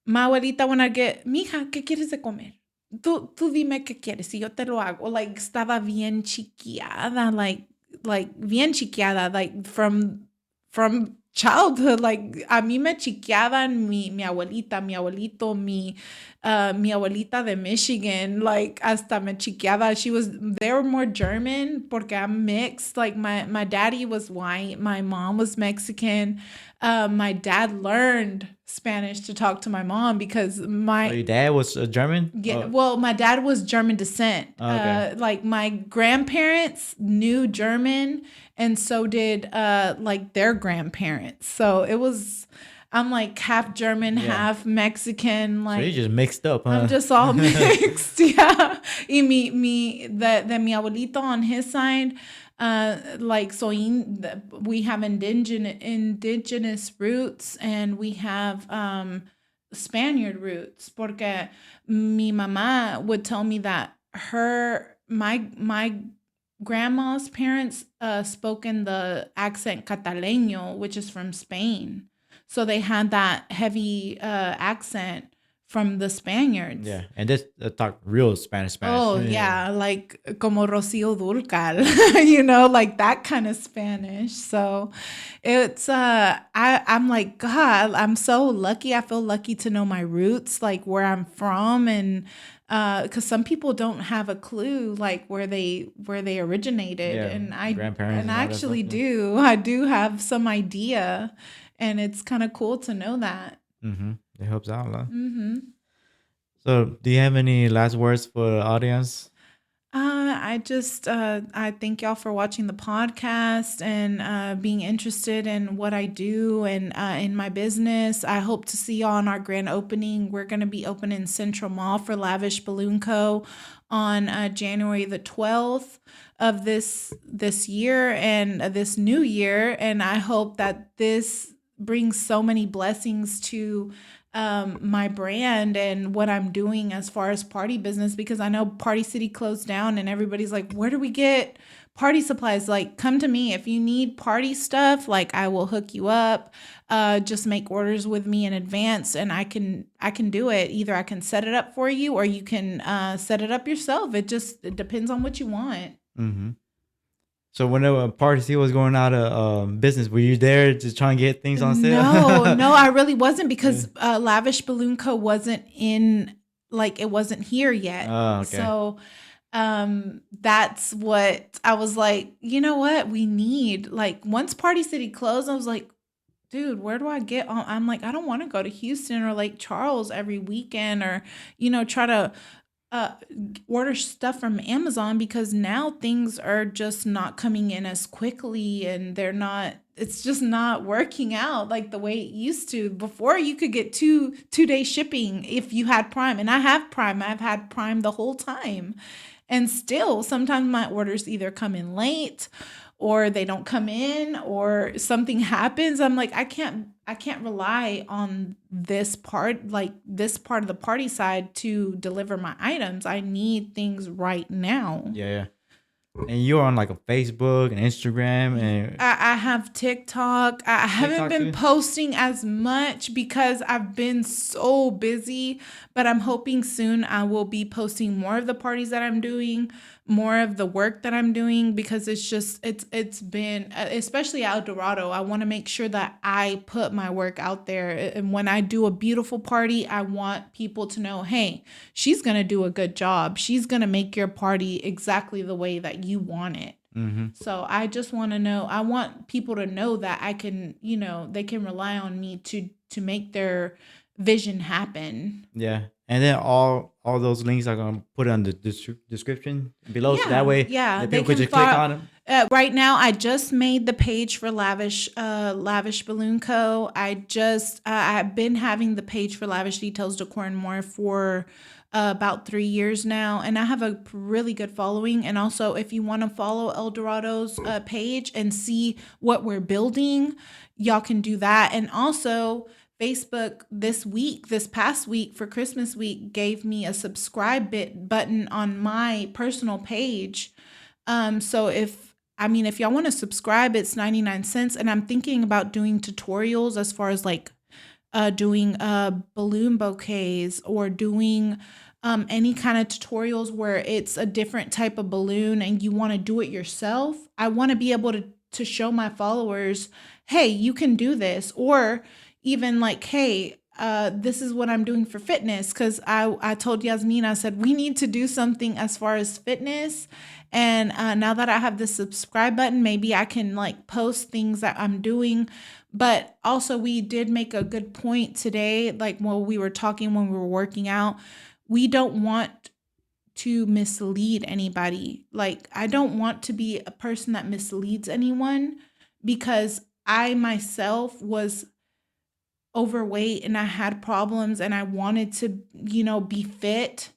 Speaker 3: my abuelita, when I get, mija, ¿qué quieres de comer? Tú dime qué quieres y yo te lo hago. Like estaba bien chiquiada, like bien chiquiada, like from childhood. Like a mí me chiqueaban mi abuelita, mi abuelito, mi abuelita de Michigan, like hasta me chiqueaba. They were more German porque I'm mixed. Like my daddy was white, my mom was Mexican. My dad learned Spanish to talk to my mom because
Speaker 2: So your dad was German?
Speaker 3: yeah,
Speaker 2: Oh,
Speaker 3: well, my dad was German descent.
Speaker 2: Okay.
Speaker 3: Like my grandparents knew German, and so did like their grandparents. So it was, I'm like half German,
Speaker 2: Yeah.
Speaker 3: half Mexican.
Speaker 2: so
Speaker 3: Like
Speaker 2: you just mixed up, huh?
Speaker 3: I'm just all mixed. Yeah. Y mi abuelito on his side, like we have indigenous roots and we have Spaniard roots. Porque mi mamá would tell me that my grandma's parents spoke in the accent Cataleño, which is from Spain. So they had that heavy accent from the Spaniards.
Speaker 2: Yeah, and this talk real Spanish.
Speaker 3: Oh, yeah, like como Rocío Dúrcal, like that kind of Spanish. So it's I'm like, God, I'm so lucky. I feel lucky to know my roots, like where I'm from, and because some people don't have a clue like where they originated.
Speaker 2: Yeah,
Speaker 3: And I
Speaker 2: grandparents and all that
Speaker 3: actually
Speaker 2: stuff,
Speaker 3: do. I do have some idea, and it's kind of cool to know that.
Speaker 2: Mm-hmm. It helps out a lot.
Speaker 3: Mm-hmm.
Speaker 2: So, do you have any last words for the audience?
Speaker 3: I thank y'all for watching the podcast and being interested in what I do and in my business. I hope to see y'all on our grand opening. We're going to be open in Central Mall for Lavish Balloon Co. on January the 12th of this year and this new year. And I hope that this brings so many blessings to my brand and what I'm doing as far as party business, because I know Party City closed down and everybody's like, where do we get party supplies? Like, come to me if you need party stuff. Like, I will hook you up. Just make orders with me in advance and I can do it. Either I can set it up for you or you can set it up yourself. It depends on what you want.
Speaker 2: Mm-hmm. So whenever Party City was going out of business, were you there to try and get things on sale?
Speaker 3: No, I really wasn't, because Lavish Balloon Co. wasn't in, like, it wasn't here yet.
Speaker 2: Oh, okay.
Speaker 3: So that's what I was like, you know what? We need, like, once Party City closed, I was like, dude, where do I get on? I'm like, I don't want to go to Houston or Lake Charles every weekend or, try to order stuff from Amazon, because now things are just not coming in as quickly and it's just not working out like the way it used to. Before, you could get two-day shipping if you had Prime, and I have Prime. I've had Prime the whole time, and still sometimes my orders either come in late or they don't come in or something happens. I'm like, I can't rely on this part of the party side to deliver my items. I need things right now.
Speaker 2: Yeah. And you're on like a Facebook and Instagram and
Speaker 3: I have TikTok. I haven't
Speaker 2: TikTok
Speaker 3: been
Speaker 2: too?
Speaker 3: posting as much because I've been so busy, but I'm hoping soon I will be posting more of the parties that I'm doing, more of the work that I'm doing, because it's been, especially El Dorado, I want to make sure that I put my work out there. And when I do a beautiful party, I want people to know, hey, she's going to do a good job. She's going to make your party exactly the way that you want it. So I just want to know, I want people to know that I can, they can rely on me to make their vision happen.
Speaker 2: yeah. And then all those links are gonna put on the description below, so that way
Speaker 3: Yeah,
Speaker 2: the
Speaker 3: they
Speaker 2: people could
Speaker 3: can
Speaker 2: just click on them.
Speaker 3: right now, I just made the page for Lavish Balloon Co. I've been having the page for Lavish Details Decor and More for about 3 years now, and I have a really good following. And also, if you want to follow El Dorado's page and see what we're building, y'all can do that. And also, Facebook this past week for Christmas week gave me a subscribe button on my personal page. So if y'all want to subscribe, it's 99 cents. And I'm thinking about doing tutorials as far as like doing balloon bouquets or doing any kind of tutorials where it's a different type of balloon and you want to do it yourself. I want to be able to show my followers, hey, you can do this. Or even like, hey, this is what I'm doing for fitness. Because I told Yasmin, I said, we need to do something as far as fitness. And now that I have the subscribe button, maybe I can like post things that I'm doing. But also, we did make a good point today, like while we were talking when we were working out. We don't want to mislead anybody. Like, I don't want to be a person that misleads anyone, because I myself was overweight and I had problems and I wanted to, be fit.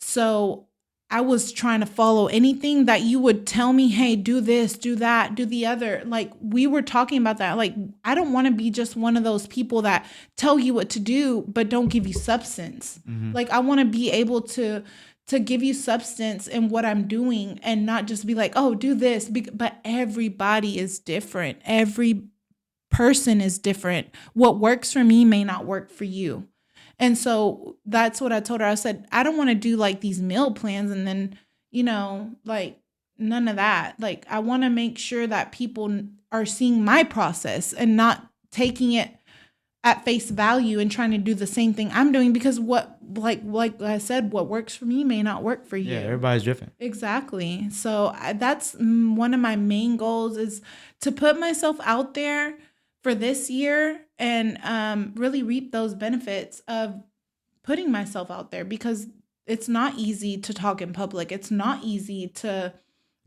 Speaker 3: So I was trying to follow anything that you would tell me, hey, do this, do that, do the other. Like, we were talking about that. Like, I don't want to be just one of those people that tell you what to do, but don't give you substance. Like, I want to be able to give you substance in what I'm doing and not just be like, oh, do this. But everybody is different. Every person is different. What works for me may not work for you. And so that's what I told her. I said, I don't want to do like these meal plans and then, like none of that. Like, I want to make sure that people are seeing my process and not taking it at face value and trying to do the same thing I'm doing, because what, like I said, what works for me may not work for you.
Speaker 2: Yeah, everybody's different.
Speaker 3: Exactly. So that's one of my main goals, is to put myself out there for this year and really reap those benefits of putting myself out there, because it's not easy to talk in public. It's not easy to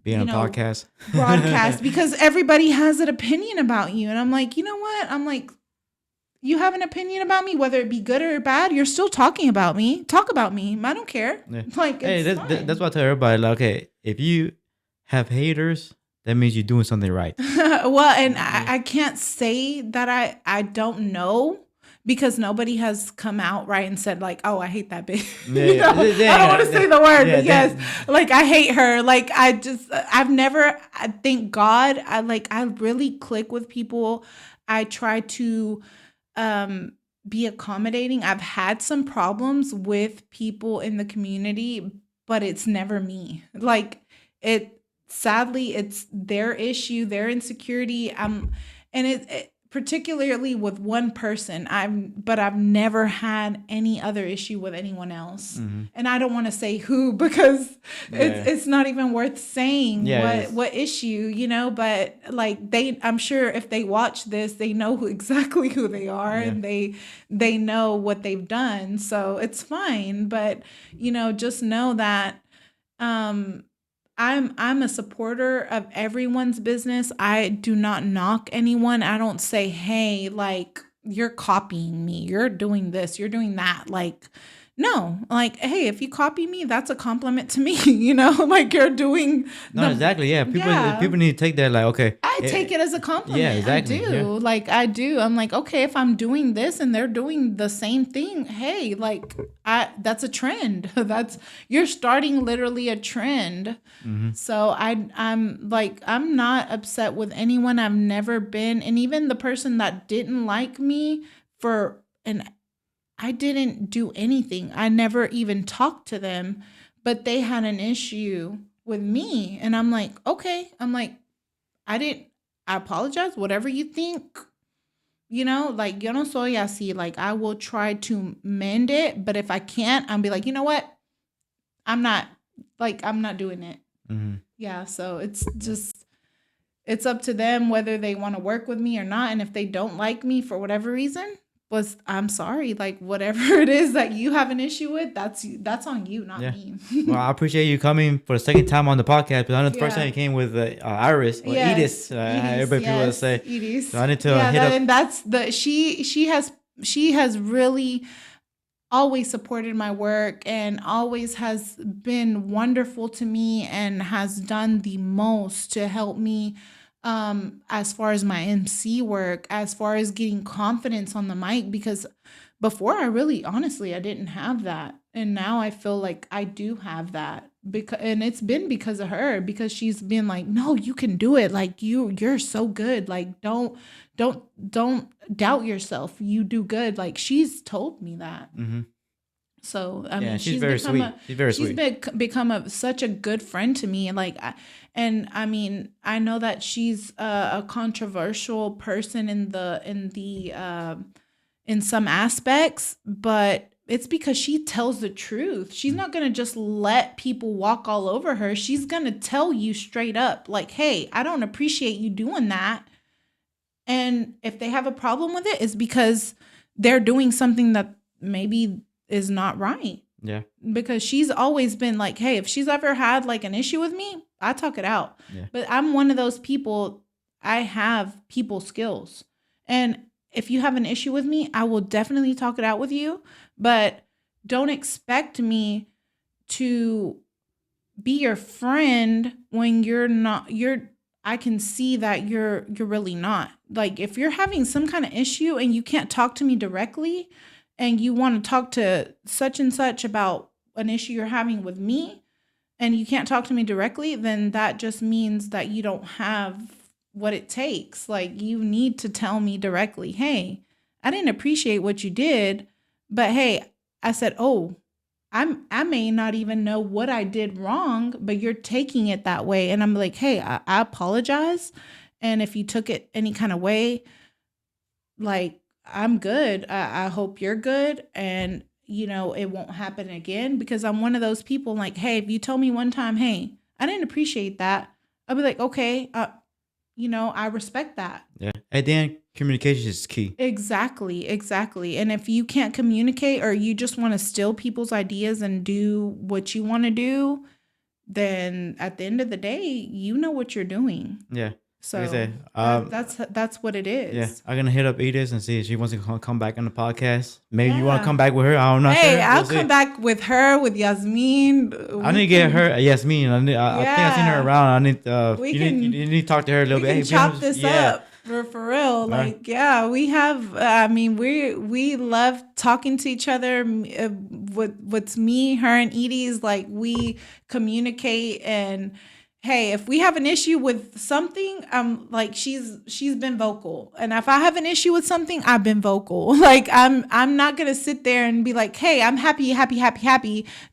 Speaker 2: Be on a podcast.
Speaker 3: broadcast, because everybody has an opinion about you. And I'm like, you know what? I'm like, you have an opinion about me, whether it be good or bad, you're still talking about me. Talk about me. I don't care.
Speaker 2: Yeah.
Speaker 3: Like,
Speaker 2: Hey,
Speaker 3: it's
Speaker 2: that's what I tell everybody. Like, okay, if you have haters, that means you're doing something right.
Speaker 3: Well, and I can't say that I don't know, because nobody has come out right and said like, oh, I hate that bitch.
Speaker 2: Yeah,
Speaker 3: I don't want to say the word,
Speaker 2: yeah,
Speaker 3: but yes, like I hate her. Like I've never, thank God, I really click with people. I try to be accommodating. I've had some problems with people in the community, but it's never me. Like, sadly, it's their issue, their insecurity. And it particularly with one person. I've never had any other issue with anyone else. And I don't want to say who, because it's not even worth saying what issue, but like I'm sure if they watch this, they know exactly who they are, and they know what they've done. So it's fine. But, just know that, I'm a supporter of everyone's business. I do not knock anyone. I don't say, hey, like, you're copying me. You're doing this. You're doing that. Like, No, like, hey, if you copy me, that's a compliment to me, like you're doing
Speaker 2: No,
Speaker 3: the,
Speaker 2: exactly. Yeah, people
Speaker 3: yeah.
Speaker 2: people need to take that like, okay,
Speaker 3: I take it as a compliment.
Speaker 2: yeah, exactly.
Speaker 3: I do.
Speaker 2: Yeah.
Speaker 3: Like I do. I'm like, okay, if I'm doing this and they're doing the same thing, hey, like that's a trend. You're starting literally a trend.
Speaker 2: Mm-hmm.
Speaker 3: So I'm like, I'm not upset with anyone. I've never been, and even the person that didn't like me and I didn't do anything. I never even talked to them, but they had an issue with me. And I'm like, okay. I'm like, I apologize, whatever you think, like, yo no soy así. Like, I will try to mend it, but if I can't, I'll be like, you know what? I'm not, I'm not doing it.
Speaker 2: Mm-hmm.
Speaker 3: Yeah. So it's up to them whether they want to work with me or not. And if they don't like me for whatever reason, I'm sorry. Like, whatever it is that you have an issue with, that's on you, not
Speaker 2: Yeah.
Speaker 3: me.
Speaker 2: Well, I appreciate you coming for the second time on the podcast. But I know the first
Speaker 3: Yeah.
Speaker 2: time you came with Iris or Edith. Everybody people would say.
Speaker 3: Edith.
Speaker 2: So I need to hit up.
Speaker 3: And that's she has really always supported my work and always has been wonderful to me and has done the most to help me as far as my MC work, as far as getting confidence on the mic, because before I really honestly I didn't have that, and now I feel like I do have that, and it's been because of her, because she's been like, no, you can do it, like you're so good, like don't doubt yourself, you do good, like she's told me that.
Speaker 2: Mm-hmm.
Speaker 3: So I mean,
Speaker 2: she's very sweet. She's very sweet.
Speaker 3: Become such a good friend to me. And I mean, I know that she's a controversial person in some aspects, but it's because she tells the truth. She's not gonna just let people walk all over her. She's gonna tell you straight up, like, hey, I don't appreciate you doing that. And if they have a problem with it, it's because they're doing something that maybe is not right.
Speaker 2: Yeah.
Speaker 3: Because she's always been like, hey, if she's ever had like an issue with me, I talk it out.
Speaker 2: Yeah.
Speaker 3: But I'm one of those people, I have people skills. And if you have an issue with me, I will definitely talk it out with you. But don't expect me to be your friend when I can see that you're really not. Like, if you're having some kind of issue and you can't talk to me directly, and you want to talk to such and such about an issue you're having with me, and you can't talk to me directly, then that just means that you don't have what it takes. Like, you need to tell me directly, hey, I didn't appreciate what you did, but hey, I said, oh, I may not even know what I did wrong, but you're taking it that way. And I'm like, hey, I apologize. And if you took it any kind of way, like, I'm good. I hope you're good. And, it won't happen again, because I'm one of those people like, hey, if you tell me one time, hey, I didn't appreciate that, I'll be like, okay, I respect that.
Speaker 2: Yeah. At the end, communication is key.
Speaker 3: Exactly. And if you can't communicate, or you just want to steal people's ideas and do what you want to do, then at the end of the day, you know what you're doing.
Speaker 2: Yeah.
Speaker 3: So
Speaker 2: like I
Speaker 3: said, that's what it is.
Speaker 2: Yeah, I'm gonna hit up Edith and see if she wants to come back on the podcast. Maybe you want
Speaker 3: Yeah.
Speaker 2: to come back with her. I'm not
Speaker 3: Hey,
Speaker 2: sure.
Speaker 3: I'll
Speaker 2: We'll
Speaker 3: come
Speaker 2: see.
Speaker 3: back with her, with Yasmin.
Speaker 2: I need to get her. Yasmin. I think I've seen her around. I need. You need to talk to her a little
Speaker 3: We
Speaker 2: bit.
Speaker 3: can
Speaker 2: Hey,
Speaker 3: chop this
Speaker 2: yeah.
Speaker 3: up for real.
Speaker 2: right.
Speaker 3: Like, yeah, we have. I mean, we love talking to each other. What's me, her, and Edie's like, we communicate. And hey, if we have an issue with something, like, she's been vocal, and if I have an issue with something, I've been vocal. Like, I'm not gonna sit there and be like, hey, I'm happy.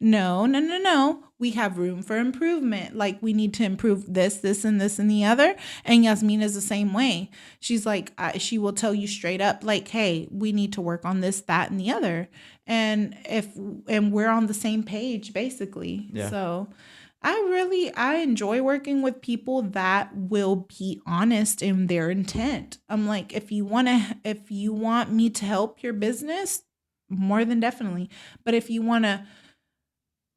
Speaker 3: No. We have room for improvement. Like, we need to improve this, and this, and the other. And Yasmin is the same way. She's like, she will tell you straight up, like, hey, we need to work on this, that, and the other. And we're on the same page, basically.
Speaker 2: Yeah.
Speaker 3: So I enjoy working with people that will be honest in their intent. I'm like, if you want me to help your business, more than definitely. But if you want to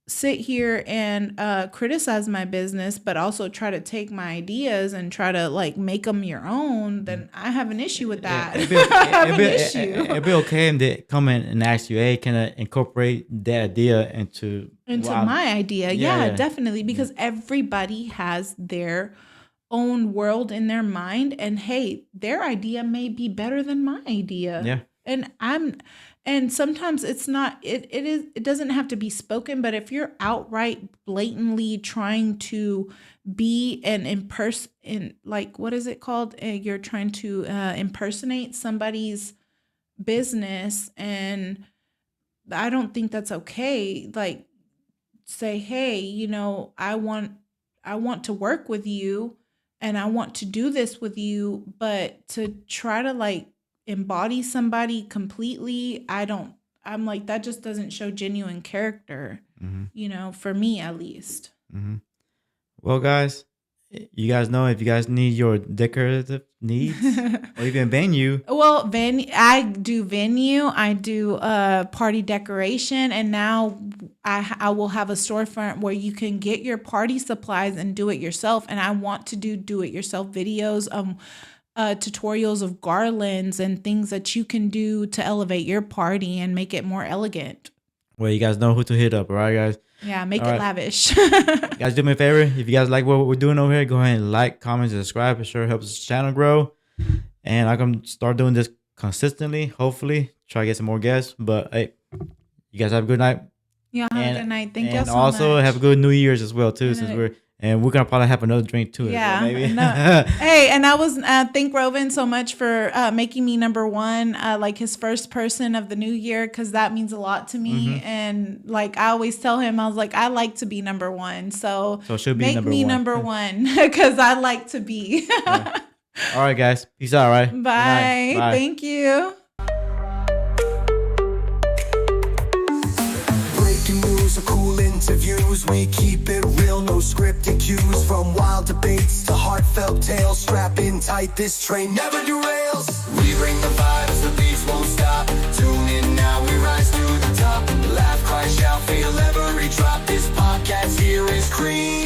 Speaker 3: sit here and criticize my business, but also try to take my ideas and try to like make them your own, then I have an issue with that. I have an issue.
Speaker 2: It'd be okay if they come in and ask you, hey, can I incorporate that idea into
Speaker 3: my idea? Yeah,
Speaker 2: yeah.
Speaker 3: definitely, because everybody has their own world in their mind, and hey, their idea may be better than my idea.
Speaker 2: Yeah.
Speaker 3: And sometimes it's not, it doesn't have to be spoken, but if you're outright blatantly trying to be like, what is it called? You're trying to impersonate somebody's business, and I don't think that's okay. Like, say, hey, you know, I want to work with you and I want to do this with you, but to try to like embody somebody completely, I'm like, that just doesn't show genuine character, you know, for me at least.
Speaker 2: Well, guys, you guys know if you guys need your decorative needs or even venue.
Speaker 3: Well, I do venue, I do party decoration, and now I will have a storefront where you can get your party supplies and do it yourself. And I want to do it yourself videos, tutorials of garlands and things that you can do to elevate your party and make it more elegant.
Speaker 2: Well, you guys know who to hit up, all right, guys?
Speaker 3: Yeah, make
Speaker 2: all
Speaker 3: it
Speaker 2: right.
Speaker 3: lavish.
Speaker 2: Guys, do me a favor. If you guys like what we're doing over here, go ahead and like, comment, and subscribe. It sure helps the channel grow. And I can start doing this consistently, hopefully. Try to get some more guests. But hey, you guys have a good night.
Speaker 3: Yeah, have a good night. Thank you so much.
Speaker 2: And also have a good New Year's as well, too, since we're gonna probably have another drink too.
Speaker 3: Yeah,
Speaker 2: maybe.
Speaker 3: Hey, and I was thank Rovan so much for making me number one, like his first person of the new year, because that means a lot to me. And like I always tell him, I was like, I like to be number one, so
Speaker 2: she'll be
Speaker 3: make me number one because I like to be.
Speaker 2: Yeah. All right, guys, peace out. All right,
Speaker 3: Bye.
Speaker 2: Bye.
Speaker 3: Thank you.
Speaker 1: Or cool interviews, we keep it real, no scripted cues. From wild debates to heartfelt tales, strap in tight, this train never derails. We bring the vibes, the beats won't stop. Tune in now, we rise to the top. Laugh, cry, shout, feel every drop. This podcast here is cream.